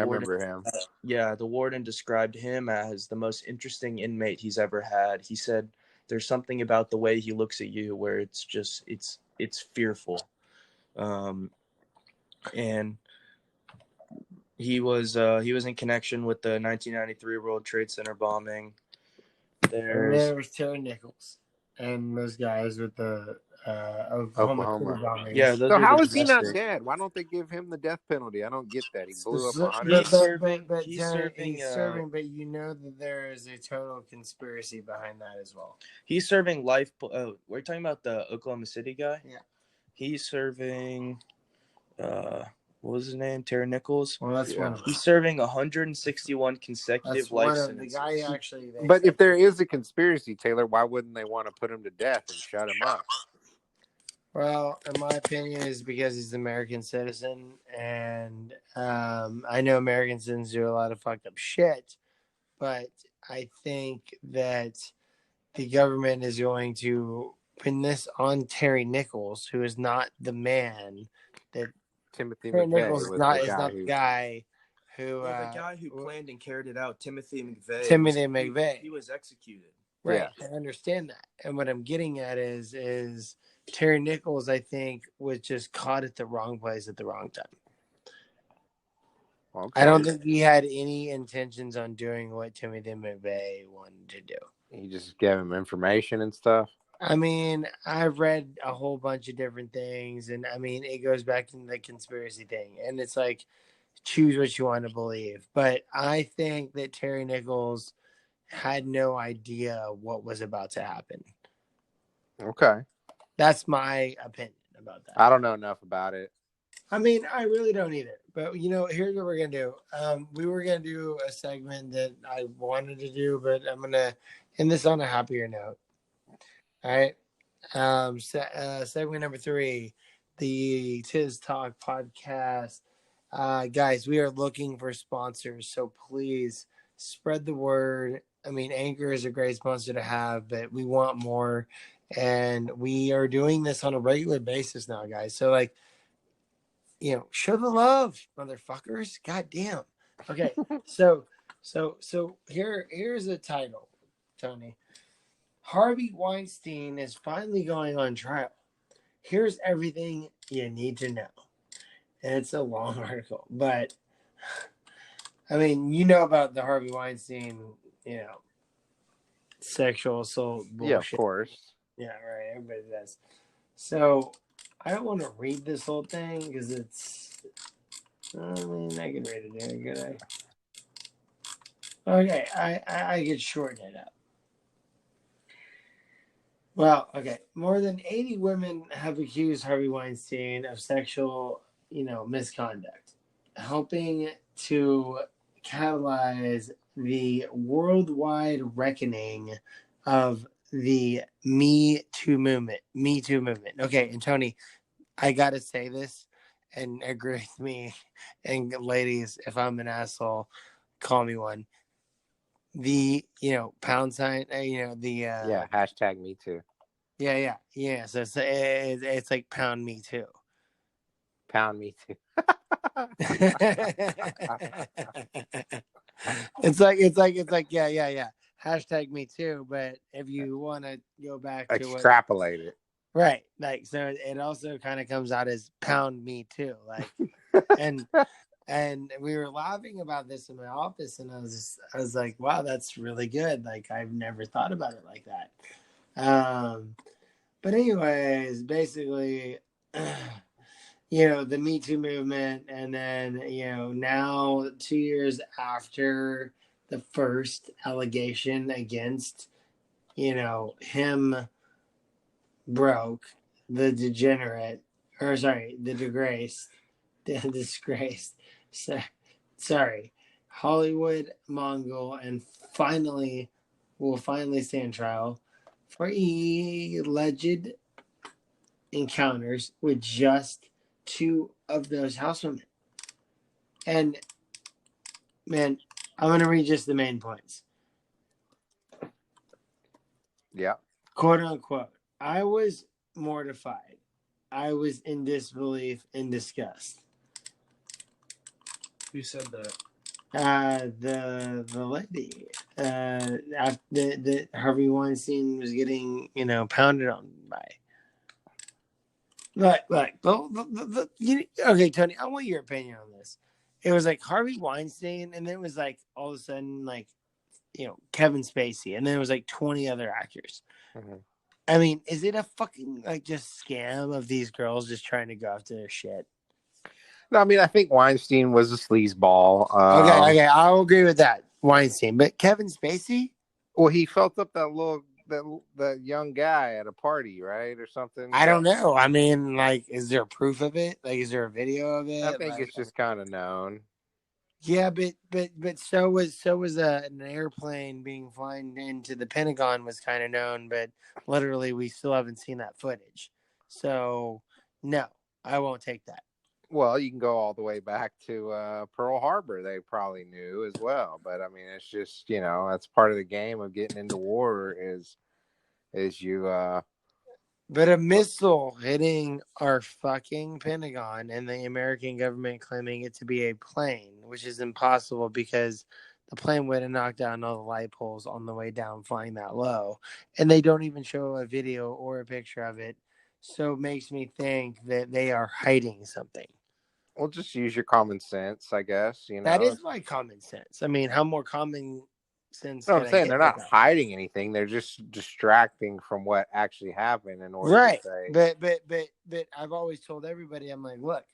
warden described him as the most interesting inmate he's ever had. He said there's something about the way he looks at you where it's just it's fearful. And he was in connection with the 1993 World Trade Center bombing. There was Terry Nichols and those guys with the Oklahoma City Oklahoma. bombings. Yeah, those So are how the is he not domestic. dead? Why don't they give him the death penalty? I don't get that. He blew up So- 100. He's serving. but He's Tony, serving. he's serving, but you know that there is a total conspiracy behind that as well. He's serving life. We're talking about the Oklahoma City guy. Yeah. He's serving. What was his name? Terry Nichols. Well, that's Yeah. one of them. He's serving 161 consecutive That's life one of the sentences. guy actually. But if there is a conspiracy, Taylor, why wouldn't they want to put him to death and shut him up? Well, in my opinion, is because he's an American citizen, and I know American citizens do a lot of fucked up shit, but I think that the government is going to pin this on Terry Nichols, who is not the man that Timothy Terry McVeigh Nichols was is not the guy who Well, the guy who planned and carried it out, Timothy McVeigh. McVeigh. He was executed. Right, Yeah. I understand that, and what I'm getting at is Terry Nichols, I think, was just caught at the wrong place at the wrong time. Okay. I don't think he had any intentions on doing what Timothy McVeigh wanted to do. He just gave him information and stuff. I mean, I've read a whole bunch of different things, and I mean, it goes back to the conspiracy thing, and it's like, choose what you want to believe. But I think that Terry Nichols had no idea what was about to happen. Okay. That's my opinion about that. I don't know enough about it. I mean, I really don't either. But, here's what we're going to do. We were going to do a segment that I wanted to do, but I'm going to end this on a happier note. All right. Segment number 3, the Tiz Talk podcast. Guys, we are looking for sponsors, so please spread the word. I mean, Anchor is a great sponsor to have, but we want more. And we are doing this on a regular basis now, guys. So, show the love, motherfuckers. God damn. Okay. So here's a title, Tony. Harvey Weinstein is finally going on trial. Here's everything you need to know. And it's a long article, but I mean, about the Harvey Weinstein, sexual assault bullshit. Yeah, of course. Yeah, right. Everybody does. So I don't want to read this whole thing because I can read it here, could I? Okay, I could shorten it up. Well, okay. More than 80 women have accused Harvey Weinstein of sexual, misconduct, helping to catalyze the worldwide reckoning of the Me Too movement. Okay, and Tony, I gotta say this and agree with me. And ladies, if I'm an asshole, call me one. The pound sign, Yeah, hashtag me too. Yeah. So it's like pound me too. Pound me too. It's like yeah. Hashtag me too. But if you want to go back to extrapolate it, right? Like, so it also kind of comes out as pound me too. Like, and we were laughing about this in my office, and I was like, wow, that's really good. Like, I've never thought about it like that. But anyways, basically, the Me Too movement, and then, now 2 years after the first allegation against, him broke, the degenerate, or sorry, the disgraced, Hollywood Mongol, and will finally stand trial for alleged encounters with just 2 of those housewomen. And man, I'm going to read just the main points. Yeah. Quote unquote, I was mortified. I was in disbelief and disgust. Who said that? The lady. After the Harvey Weinstein was getting, pounded on by. Okay, Tony, I want your opinion on this. It was like Harvey Weinstein, and then it was like all of a sudden, like, Kevin Spacey, and then it was like 20 other actors. Mm-hmm. I mean, is it a fucking like just scam of these girls just trying to go after their shit? No, I mean, I think Weinstein was a sleazeball. Okay, I'll agree with that, Weinstein. But Kevin Spacey? Well, he felt up that young guy at a party, right, or something. I don't know. I mean, like, is there proof of it? Like, is there a video of it? I think Like, it's just kind of known. yeah, but so was an airplane being flown into the Pentagon was kind of known, but literally we still haven't seen that footage. So no, I won't take that. Well, you can go all the way back to Pearl Harbor. They probably knew as well, but I mean, it's just that's part of the game of getting into war is you. But a missile hitting our fucking Pentagon and the American government claiming it to be a plane, which is impossible because the plane would have knocked down all the light poles on the way down flying that low. And they don't even show a video or a picture of it. So it makes me think that they are hiding something. Well, just use your common sense, I guess. That is my common sense. I mean, how more common sense No, can I'm I saying get they're not hiding anything. They're just distracting from what actually happened in order to say. But I've always told everybody, I'm like, look,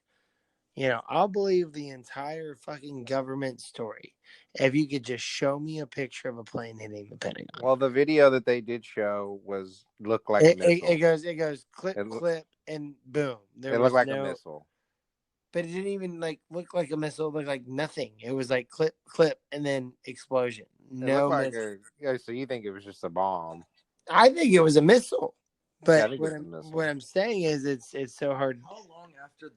I'll believe the entire fucking government story if you could just show me a picture of a plane hitting the Pentagon. Well, the video that they did show looked like a missile. It goes clip, and boom. It looked like a missile. But it didn't even look like a missile. It looked like nothing. It was like clip, and then explosion. No missile. So you think it was just a bomb? I think it was a missile. But yeah, what I'm saying is it's so hard. How long after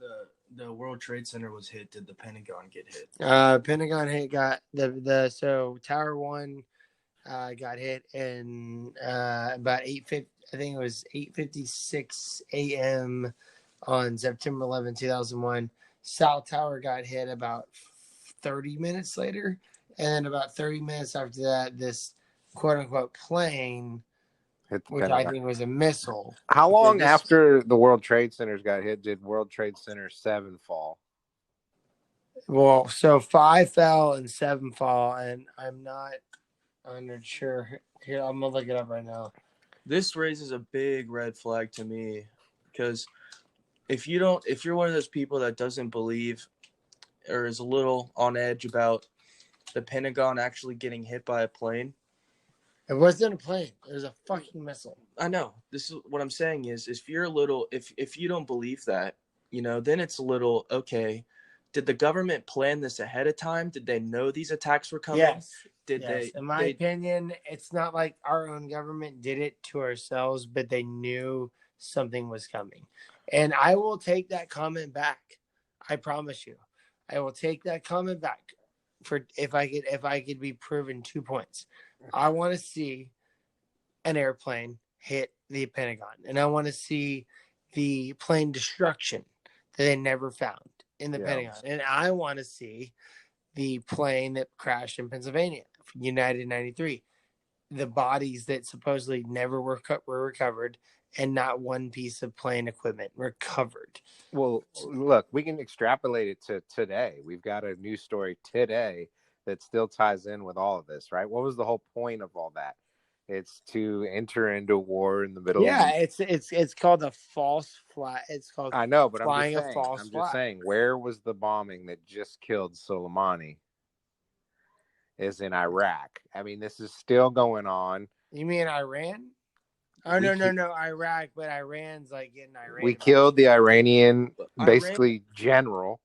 the World Trade Center was hit did the Pentagon get hit? Pentagon hit got so Tower 1 got hit in about 8:50. I think it was 8:56 a.m. on September 11, 2001. South Tower got hit about 30 minutes later, and then about 30 minutes after that, this quote unquote plane, which Pentagon. I think was a missile. How long after the World Trade Centers got hit did World Trade Center 7 fall? Well, so 5 fell and 7 fall, and I'm not sure. Here, I'm gonna look it up right now. This raises a big red flag to me because if you're one of those people that doesn't believe or is a little on edge about the Pentagon actually getting hit by a plane. It wasn't a plane. It was a fucking missile. I know. This is what I'm saying is if you're a little, if you don't believe that, then it's a little, okay, did the government plan this ahead of time? Did they know these attacks were coming? Yes. Did they? In my opinion, it's not like our own government did it to ourselves, but they knew something was coming. And I will take that comment back. I promise you. I will take that comment back for if I could be proven 2 points. I want to see an airplane hit the Pentagon, and I want to see the plane destruction that they never found in the Pentagon, and I want to see the plane that crashed in Pennsylvania, United 93, the bodies that supposedly never were recovered, and not one piece of plane equipment recovered. Well, look, we can extrapolate it to today. We've got a news story today that still ties in with all of this, right? What was the whole point of all that? It's to enter into war in the Middle East. Yeah, it's called a false flag. It's called I know, but flying I'm just saying, where was the bombing that just killed Soleimani? Is in Iraq. I mean, this is still going on. You mean Iran? Oh, no, Iraq, but Iran's like getting Iran. We killed the Iranian, basically general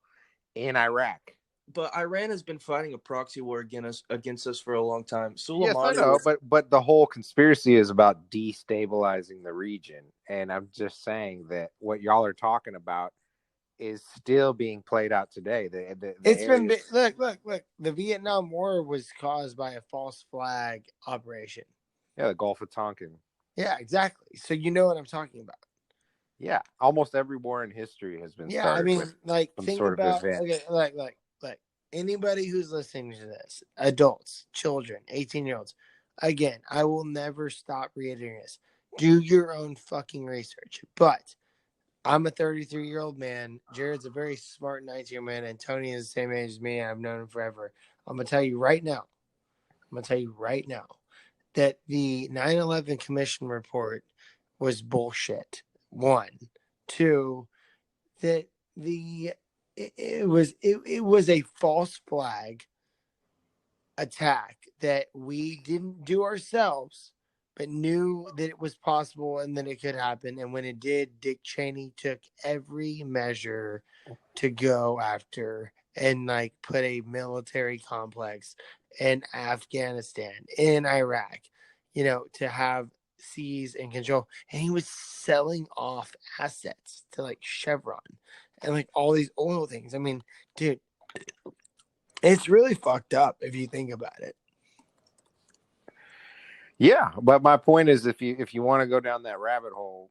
in Iraq. But Iran has been fighting a proxy war against us for a long time. Yes, I know, but the whole conspiracy is about destabilizing the region. And I'm just saying that what y'all are talking about is still being played out today. Look. The Vietnam War was caused by a false flag operation. Yeah, the Gulf of Tonkin. Yeah, exactly. So you know what I'm talking about. Yeah, almost every war in history has been started. I mean, with some think sort about of event. okay, like anybody who's listening to this, adults, children, 18-year-olds. Again, I will never stop reiterating this. Do your own fucking research. But I'm a 33-year-old man. Jared's a very smart 19-year-old man, and Tony is the same age as me. I've known him forever. I'm gonna tell you right now that the 9/11 Commission report was bullshit. 1, 2, that it was a false flag attack that we didn't do ourselves, but knew that it was possible and that it could happen. And when it did, Dick Cheney took every measure to go after and like put a military complex in Afghanistan, in Iraq, to have seize and control. And he was selling off assets to like Chevron and like all these oil things. I mean, dude, it's really fucked up if you think about it. Yeah, but my point is, if you want to go down that rabbit hole,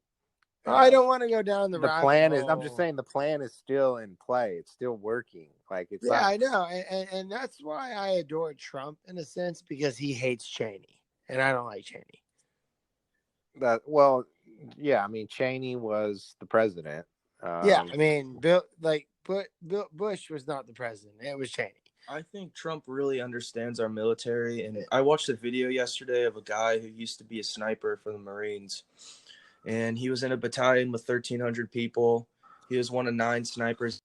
I don't want to go down the rabbit plan hole. is. I'm just saying the plan is still in play. It's still working. Like it's. Yeah, I know, and that's why I adore Trump in a sense, because he hates Cheney, and I don't like Cheney. Yeah. I mean, Cheney was the president. Yeah, I mean, Bush was not the president; it was Cheney. I think Trump really understands our military, and I watched a video yesterday of a guy who used to be a sniper for the Marines, and he was in a battalion with 1,300 people. He was one of 9 snipers,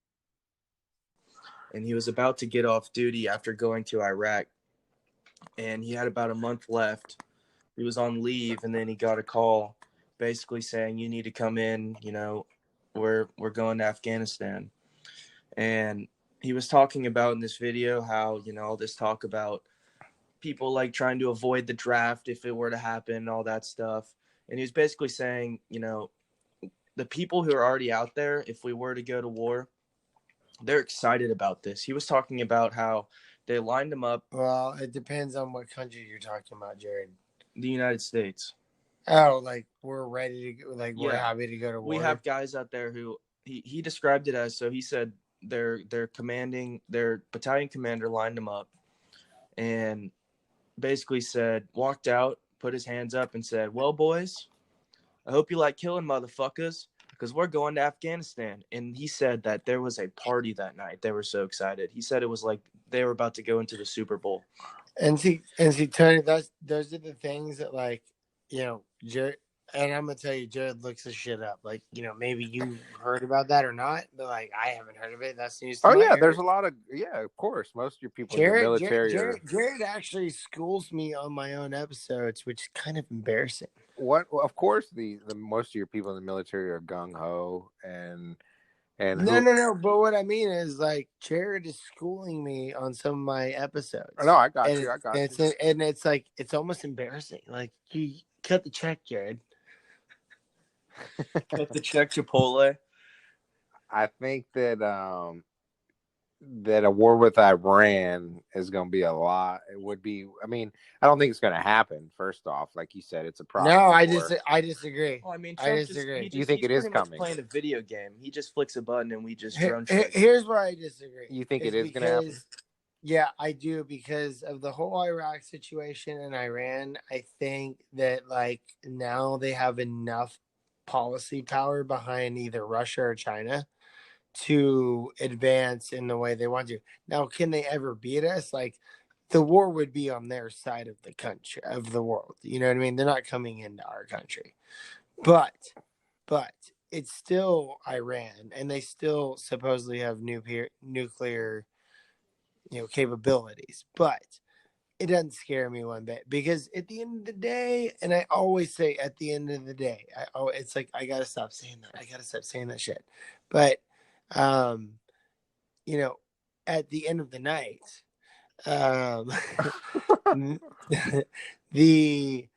and he was about to get off duty after going to Iraq, and he had about a month left. He was on leave, and then he got a call basically saying, you need to come in, we're going to Afghanistan. And he was talking about in this video how, all this talk about people like trying to avoid the draft if it were to happen, all that stuff. And he was basically saying, the people who are already out there, if we were to go to war, they're excited about this. He was talking about how they lined them up. Well, it depends on what country you're talking about, Jared. The United States. Oh, like we're ready to go, we're happy to go to war. We have guys out there who he described it as, so he said their battalion commander lined them up and basically walked out, put his hands up and said, well, boys, I hope you like killing motherfuckers because we're going to Afghanistan. And he said that there was a party that night. They were so excited. He said it was like they were about to go into the Super Bowl. And see, Tony, those are the things that, like, Jared, and I'm gonna tell you, Jared looks this shit up. Like, maybe you heard about that or not, but like, I haven't heard of it. That's news to me. There's a lot of of course. Most of your people in the military. Jared actually schools me on my own episodes, which is kind of embarrassing. Well, of course, the most of your people in the military are gung ho and no. But what I mean is, like, Jared is schooling me on some of my episodes. No, I got you. And it's like, it's almost embarrassing. Like, you cut the check, Jared. Cut the check, Chipotle. I think that that a war with Iran is going to be a lot. It would be. I mean, I don't think it's going to happen. First off, like you said, it's a problem. No, I disagree. Oh, I mean, I disagree. You think it is coming? Playing a video game. He just flicks a button and we just drone. Here's where I disagree. You think it is going to happen? Yeah, I do, because of the whole Iraq situation and Iran. I think that, like, now they have enough policy power behind either Russia or China to advance in the way they want to. Now, can they ever beat us? Like, the war would be on their side of the country, of the world. You know what I mean? They're not coming into our country. But it's still Iran, and they still supposedly have nuclear capabilities. But it doesn't scare me one bit, because at the end of the day, and I always say at the end of the day, it's like, I gotta stop saying that. I gotta stop saying that shit. But at the end of the night, the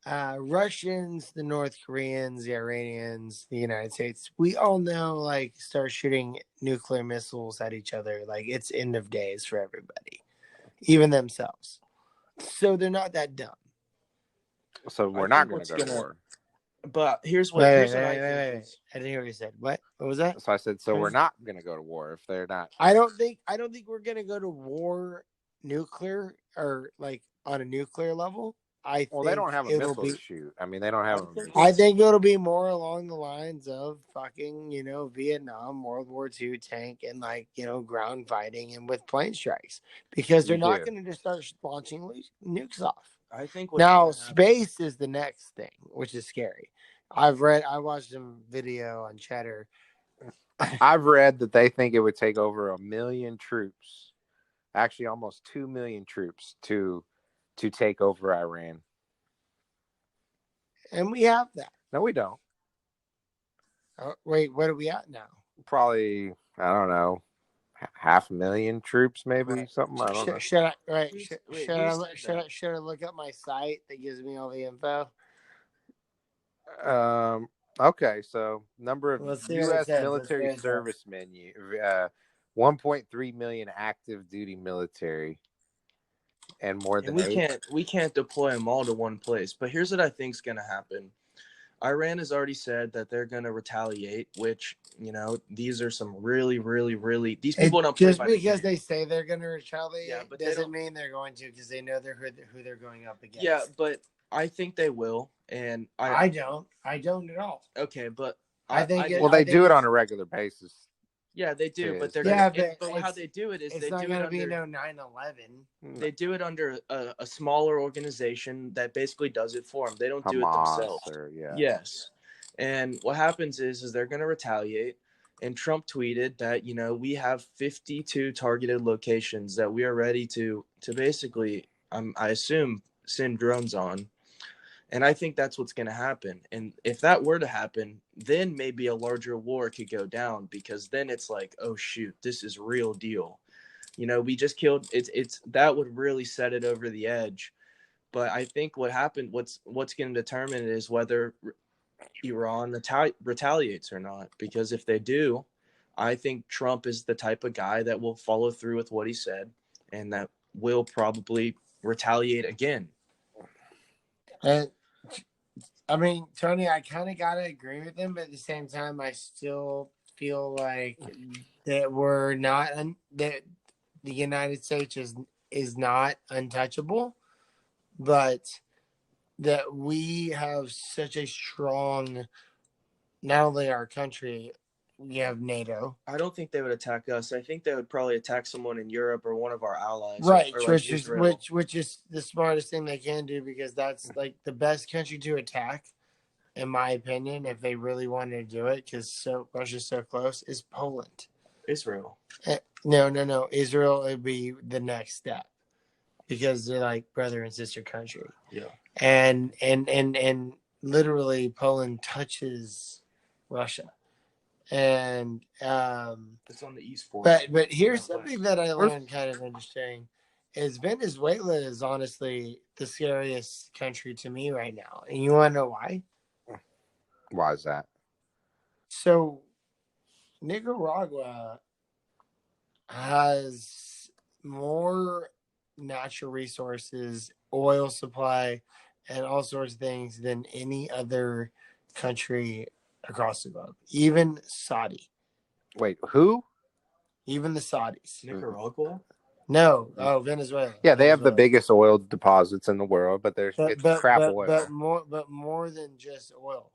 Russians, the North Koreans, the Iranians, the United States, we all know, like, start shooting nuclear missiles at each other, like, it's end of days for everybody, even themselves. So they're not that dumb. So we're not going to go to war. But here's what I think. I didn't hear what you said. What was that? So I said, so we're not going to go to war if they're not. I don't think we're going to go to war nuclear, or like on a nuclear level. They don't have a missile to shoot. I mean, they don't have. I think it'll be more along the lines of fucking, Vietnam, World War II tank, and like, ground fighting and with plane strikes, because they're not going to just start launching nukes off. I think now space is the next thing, which is scary. I watched some video on Cheddar. I've read that they think it would take over 1 million troops, actually almost 2 million troops to take over Iran. And we have that. No, we don't. Wait, what are we at now? Probably, I don't know, 500,000 troops, maybe Right. something. I don't know. Should I look up my site that gives me all the info? Okay, so number of U.S. military servicemen, 1.3 million active duty military, and more than we can't deploy them all to one place. But here's what I think is going to happen. Iran has already said that they're going to retaliate, which, these are some really, really, really. These people don't play just because they say they're going to retaliate. Yeah, but doesn't mean they're going to, because they know who they're going up against. Yeah, but I think they will, and I don't at all. Okay, but they do it on a regular basis. Yeah, they do, but they're but how they do it is it's not going to be no 9/11. They do it under a smaller organization that basically does it for them. They don't do it themselves. Yes, and what happens is they're going to retaliate. And Trump tweeted that we have 52 targeted locations that we are ready to basically, I assume, send drones on. And I think that's what's going to happen. And if that were to happen, then maybe a larger war could go down, because then it's like, oh, shoot, this is real deal. We just killed it's that would really set it over the edge. But I think what happened, what's going to determine it is whether Iran retaliates or not. Because if they do, I think Trump is the type of guy that will follow through with what he said, and that will probably retaliate again. And I mean, Tony, I kind of gotta agree with him, but at the same time, I still feel like that that the United States is not untouchable, but that we have such a strong, not only our country, we have NATO. I don't think they would attack us. I think they would probably attack someone in Europe or one of our allies. Right, which is the smartest thing they can do, because that's like the best country to attack, in my opinion, if they really wanted to do it, because Russia's so close, is Poland. Israel. No. Israel would be the next step, because they're like brother and sister country. Yeah. And literally Poland touches Russia. And it's on the east border. But here's something that I learned kind of interesting, is Venezuela is honestly the scariest country to me right now. And you want to know why? Why is that? So Nicaragua has more natural resources, oil supply, and all sorts of things than any other country across the globe. Even Saudi. Wait, who? Even the Saudis. Nicaragua? No. Oh, Venezuela. Yeah, they have the biggest oil deposits in the world, but it's crap oil. But more than just oil.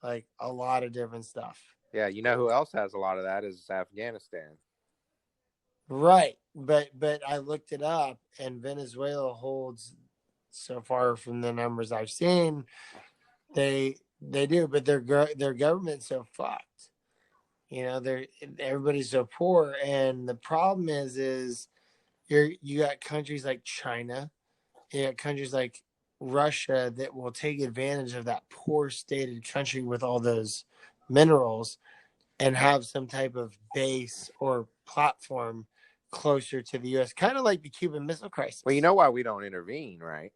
Like a lot of different stuff. Yeah, you know who else has a lot of that is Afghanistan. Right. But I looked it up, and Venezuela holds, so far from the numbers I've seen, they do, but their government's so fucked. Everybody's so poor, and the problem is you got countries like China, you got countries like Russia that will take advantage of that poor stated country with all those minerals and have some type of base or platform closer to the U.S., kind of like the Cuban Missile Crisis. Well, you know why we don't intervene, right?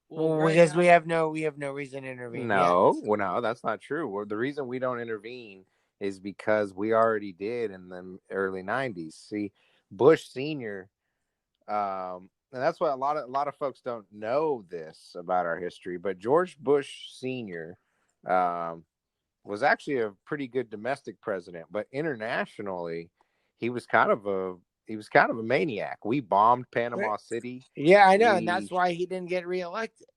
Well, because we have no reason to intervene. No, that's not true. Well, the reason we don't intervene is because we already did in the early 90s. See, Bush Sr., and that's why a lot of folks don't know this about our history, but George Bush Sr. Was actually a pretty good domestic president, but internationally, he was kind of a maniac. We bombed Panama City. Yeah, I know, and that's why he didn't get reelected.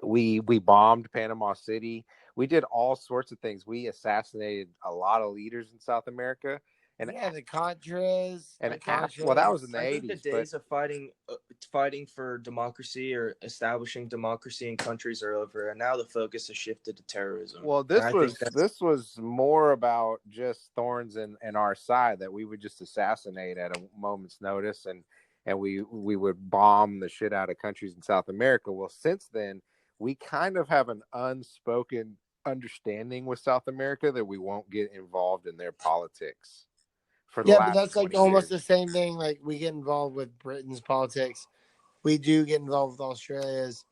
We bombed Panama City. We did all sorts of things. We assassinated a lot of leaders in South America, And the Contras. and The well, that was Contras. in the I think the 80s, but days of fighting for democracy or establishing democracy in countries are over, and now the focus has shifted to terrorism. well, And I think this was more about just thorns in our side that we would just assassinate at a moment's notice, and we would bomb the shit out of countries in South America. Well, since then, we kind of have an unspoken understanding with South America that we won't get involved in their politics for the Yeah, but last that's like 20 almost years. the same thing. Like we get involved with Britain's politics. We do get involved with Australia's.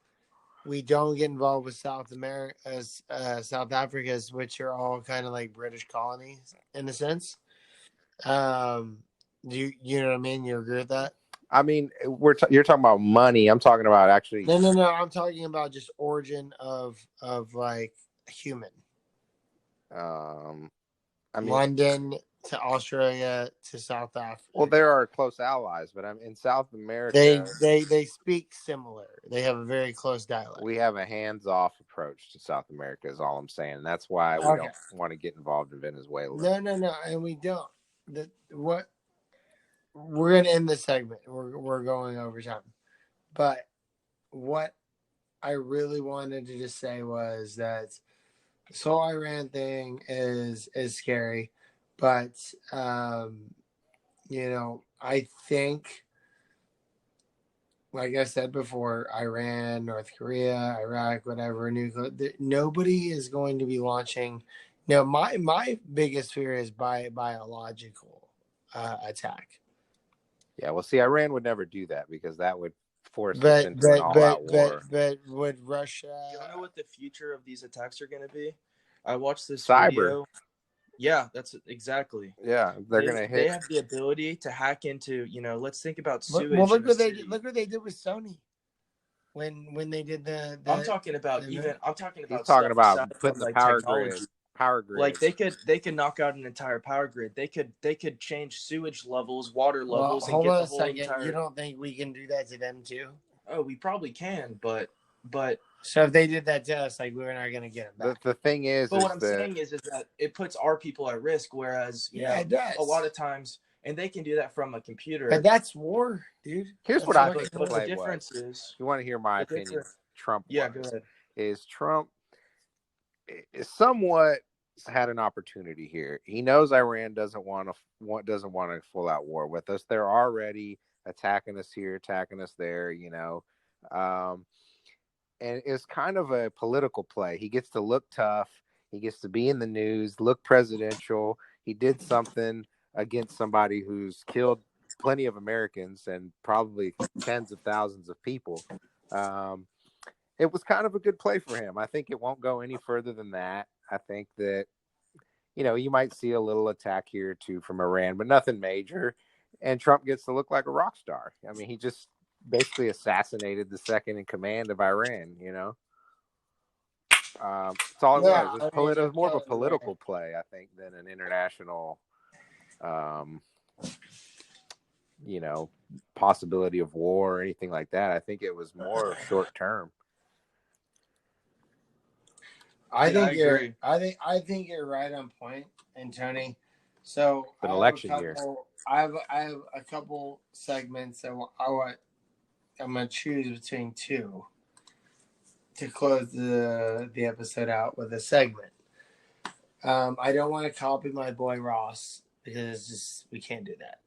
We don't get involved with South America's, South Africa's, which are all kind of like British colonies in a sense. You know what I mean? You agree with that? I mean, you're talking about money. I'm talking about actually. No. I'm talking about just origin of like human. I mean, London to Australia to South Africa. well, there are close allies, but I'm in South America. They speak similar. They have a very close dialect. We have a hands-off approach to South America. Is all I'm saying. That's why we don't want to get involved in Venezuela. No, and we don't. What we're gonna end this segment. We're going over time, but what I really wanted to just say was that this whole Iran thing is scary, but you know, I think, like I said before, Iran, North Korea, Iraq, whatever, nobody is going to be launching. Now, my biggest fear is biological attack. Yeah, well, see, Iran would never do that because that would force us into an all-out war. But would Russia? Do you know what the future of these attacks are going to be? I watched this Cyber. video. Yeah, that's exactly. Yeah, they're going to hit. They have the ability to hack into. Let's think about sewage. Well, look what they did with Sony when they did the I'm talking about He's talking about putting the power technology. grid. Like they could knock out an entire power grid. They could change sewage levels, water levels, and hold get on the whole a second. entire. You don't think we can do that to them too? Oh, we probably can, but so if they did that to us, like we're not gonna get them back. The thing is, but what I'm saying is that it puts our people at risk. Whereas it does a lot of times, and they can do that from a computer. But that's war, dude. Here's what I think the difference is. You want to hear my opinion? Trump. Yeah, go ahead. Is Trump is somewhat had an opportunity here. He knows Iran doesn't want a full out war with us. They're already attacking us here, attacking us there. And it's kind of a political play. He gets to look tough. He gets to be in the news, look presidential. He did something against somebody who's killed plenty of Americans and probably tens of thousands of people. It was kind of a good play for him. I think it won't go any further than that. I think that, you might see a little attack here or two from Iran, but nothing major. And Trump gets to look like a rock star. I mean, he just basically assassinated the second in command of Iran, It's all it was. It was more of a political play, I think, than an international, possibility of war or anything like that. I think it was more short term. I think you're right on point, and Tony. So an election year. I have a couple segments that I'm gonna choose between two to close the episode out with a segment. I don't want to copy my boy Ross because we can't do that.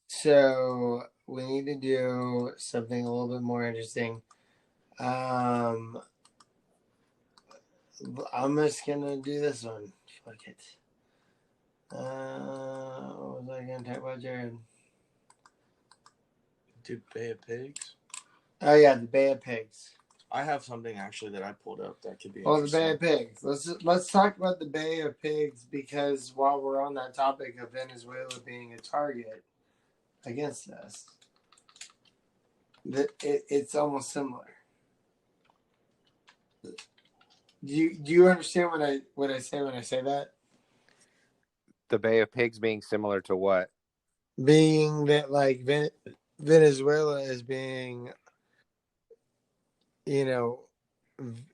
So we need to do something a little bit more interesting. I'm just gonna do this one. Fuck it. What was I gonna talk about, Jared? Do Bay of Pigs? Oh yeah, the Bay of Pigs. I have something actually that I pulled up that could be. The Bay of Pigs. Let's talk about the Bay of Pigs because while we're on that topic of Venezuela being a target against us, it's almost similar. Do you understand what I say when I say that? The Bay of Pigs being similar to what? Being that like Venezuela is being,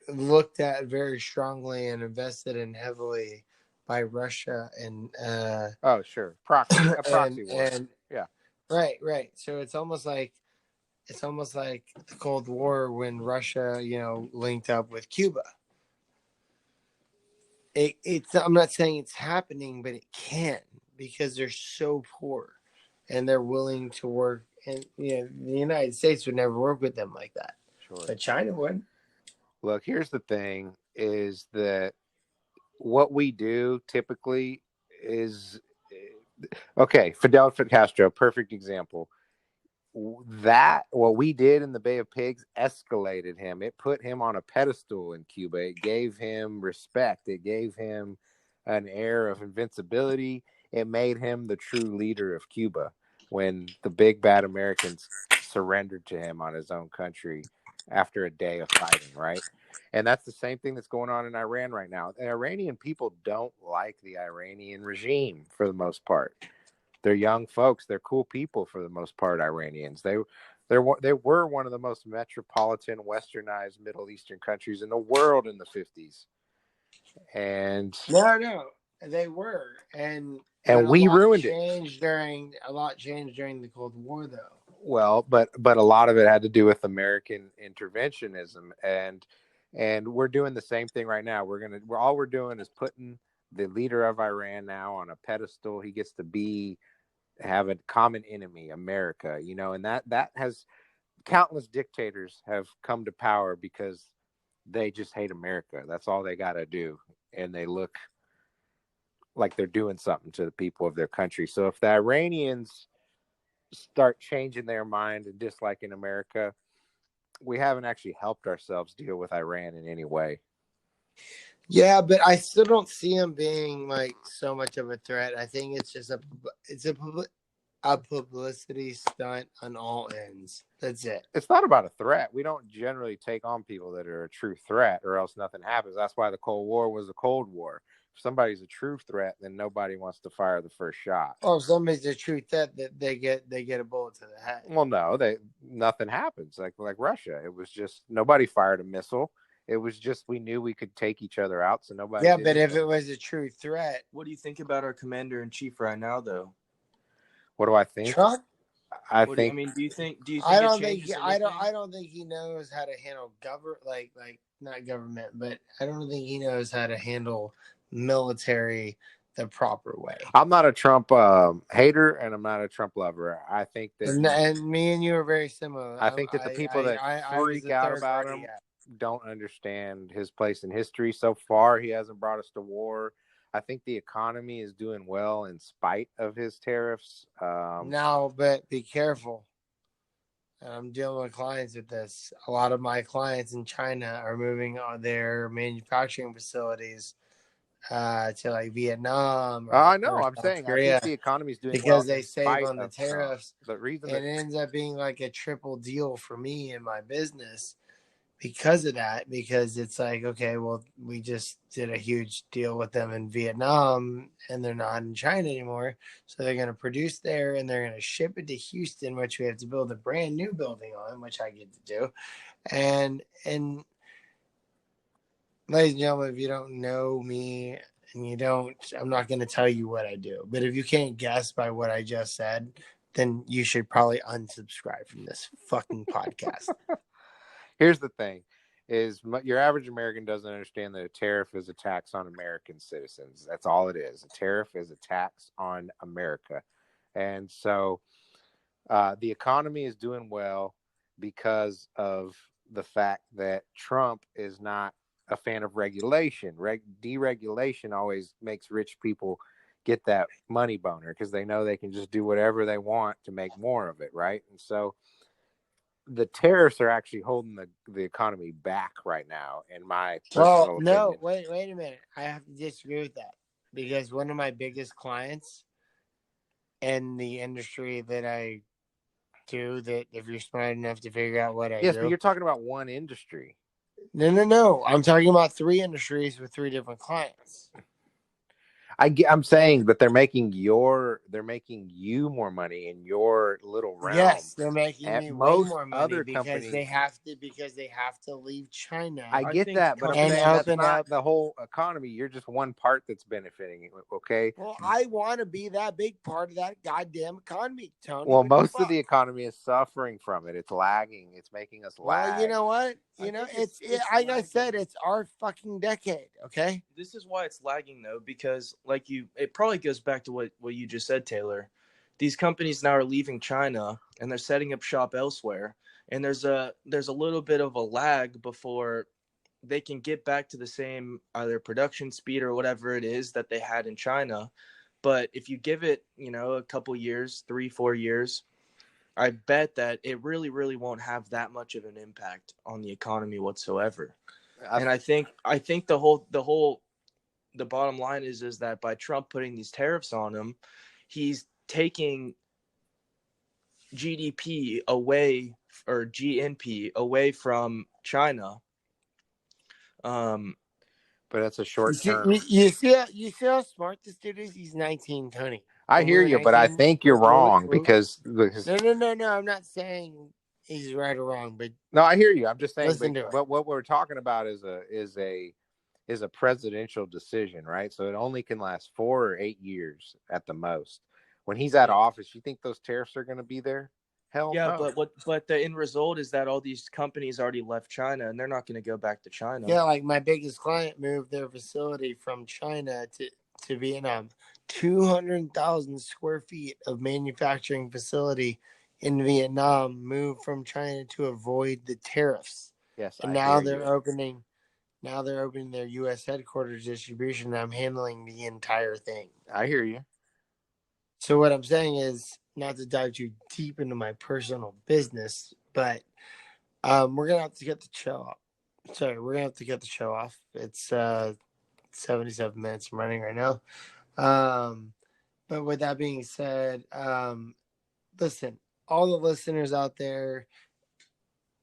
looked at very strongly and invested in heavily by Russia and oh sure, a proxy war. and Yeah, right. So it's almost like the Cold War when Russia, linked up with Cuba. I'm not saying it's happening, but it can because they're so poor and they're willing to work. And the United States would never work with them like that. sure. But China would. Look, here's the thing: is that what we do typically is okay. Fidel Castro, perfect example. That what we did in the Bay of Pigs escalated him. It put him on a pedestal in Cuba. It gave him respect. It gave him an air of invincibility. It made him the true leader of Cuba when the big bad Americans surrendered to him on his own country after a day of fighting, right? And that's the same thing that's going on in Iran right now. The Iranian people don't like the Iranian regime for the most part. They're young folks. They're cool people for the most part. Iranians. They were one of the most metropolitan, westernized Middle Eastern countries in the world in the 50s. And no, they were, and we ruined it. A lot changed during the Cold War, though. Well, but a lot of it had to do with American interventionism, and we're doing the same thing right now. All we're doing is putting the leader of Iran now on a pedestal. He gets to have a common enemy, America, and that has countless dictators have come to power because they just hate America. That's all they got to do. And they look like they're doing something to the people of their country. So if the Iranians start changing their mind and disliking America, we haven't actually helped ourselves deal with Iran in any way. Yeah, but I still don't see them being like so much of a threat. I think it's just a publicity stunt on all ends. That's it. It's not about a threat. We don't generally take on people that are a true threat, or else nothing happens. That's why the Cold War was a Cold War. If somebody's a true threat, then nobody wants to fire the first shot. Oh, if somebody's a true threat, that they get a bullet to the head. Well, no, nothing happens. Like Russia, it was just nobody fired a missile. It was just we knew we could take each other out, so nobody. Yeah, but if it was a true threat, what do you think about our commander in chief right now, though? What do I think? Trump. I think. Do you think? I don't think. I don't think he knows how to handle like not government, but I don't think he knows how to handle military the proper way. I'm not a Trump hater, and I'm not a Trump lover. I think that, and me and you are very similar. I think that the people that freak out about him don't understand his place in history. So far, he hasn't brought us to war. I think the economy is doing well in spite of his tariffs. No, but be careful. I'm dealing with clients with this. A lot of my clients in China are moving on their manufacturing facilities to like Vietnam. I know. I'm saying I think the economy is doing because well they save on the tariffs. The reason it ends up being like a triple deal for me and my business. Because of that, because it's like, okay, well, we just did a huge deal with them in Vietnam and they're not in China anymore. So they're going to produce there and they're going to ship it to Houston, which we have to build a brand new building on, which I get to do. And ladies and gentlemen, if you don't know me and I'm not going to tell you what I do. But if you can't guess by what I just said, then you should probably unsubscribe from this fucking podcast. Here's the thing, is your average American doesn't understand that a tariff is a tax on American citizens. That's all it is. A tariff is a tax on America. And so the economy is doing well because of the fact that Trump is not a fan of regulation. Deregulation always makes rich people get that money boner because they know they can just do whatever they want to make more of it, right? And so the tariffs are actually holding the economy back right now, in my personal opinion. Wait a minute. I have to disagree with that because one of my biggest clients in the industry that I do, that if you're smart enough to figure out what I do. Yes, but you're talking about one industry. No. I'm talking about 3 industries with 3 different clients. I'm saying that they're making you more money in your little realm. Yes, they're making me way more money other because companies, they have to leave China. I get that, but I'm and saying that's open not up the whole economy. You're just one part that's benefiting. Okay. Well, I want to be that big part of that goddamn economy, Tony. Well, What the most of fuck? the economy is suffering from it. It's lagging. It's making us lag. Well, you know what? You know, it's like I said, it's our fucking decade. Okay. This is why it's lagging though, because it probably goes back to what you just said, Taylor. These companies now are leaving China and they're setting up shop elsewhere, and there's a little bit of a lag before they can get back to the same either production speed or whatever it is that they had in China. But if you give it, a couple years, 3-4 years, I bet that it really, really won't have that much of an impact on the economy whatsoever. And I think the bottom line is that by Trump putting these tariffs on them, he's taking GDP away, or GNP away from China. But that's a short term. You see how smart this dude is? He's 19, Tony. I hear you, but I think you're wrong because No. I'm not saying he's right or wrong, but no, I hear you. I'm just saying, listen to it. but what we're talking about is a presidential decision, right? So it only can last 4 or 8 years at the most. When he's out of office, you think those tariffs are going to be there? Hell yeah, no. but the end result is that all these companies already left China and they're not going to go back to China. Yeah, like my biggest client moved their facility from China to Vietnam. 200,000 square feet of manufacturing facility in Vietnam moved from China to avoid the tariffs. Yes, and now they're opening their U.S. headquarters distribution. And I'm handling the entire thing. I hear you. So what I'm saying is, not to dive too deep into my personal business, but we're gonna have to get the show off. Sorry, we're gonna have to get the show off. It's 77 minutes running right now. But with that being said, listen, all the listeners out there,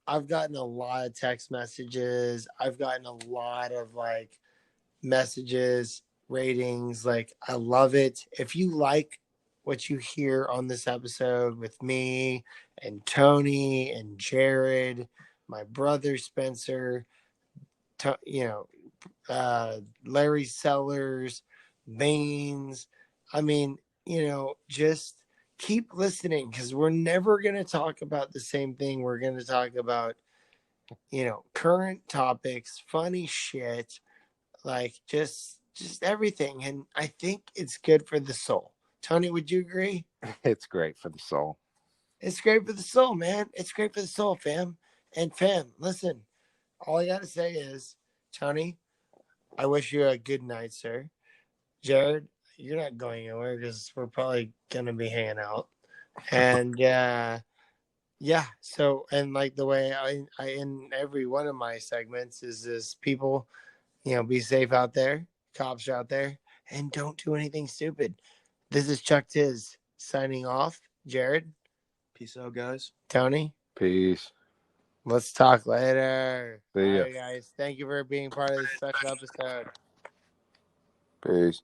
I've gotten a lot of text messages. I've gotten a lot of messages, ratings. I love it. If you like what you hear on this episode with me and Tony and Jared, my brother Spencer, Larry Sellers, Baines. I mean, just keep listening, because we're never going to talk about the same thing. We're going to talk about, current topics, funny shit, just everything. And I think it's good for the soul. Tony, would you agree? It's great for the soul. It's great for the soul, man. It's great for the soul, fam. And fam, listen, all I got to say is, Tony, I wish you a good night, sir. Jared, you're not going anywhere because we're probably going to be hanging out. And yeah. So, and the way I in every one of my segments is this: people, be safe out there, cops out there, and don't do anything stupid. This is Chuck Tiz signing off. Jared. Peace out, guys. Tony. Peace. Let's talk later. See ya. All right, guys. Thank you for being part of this special episode. Peace.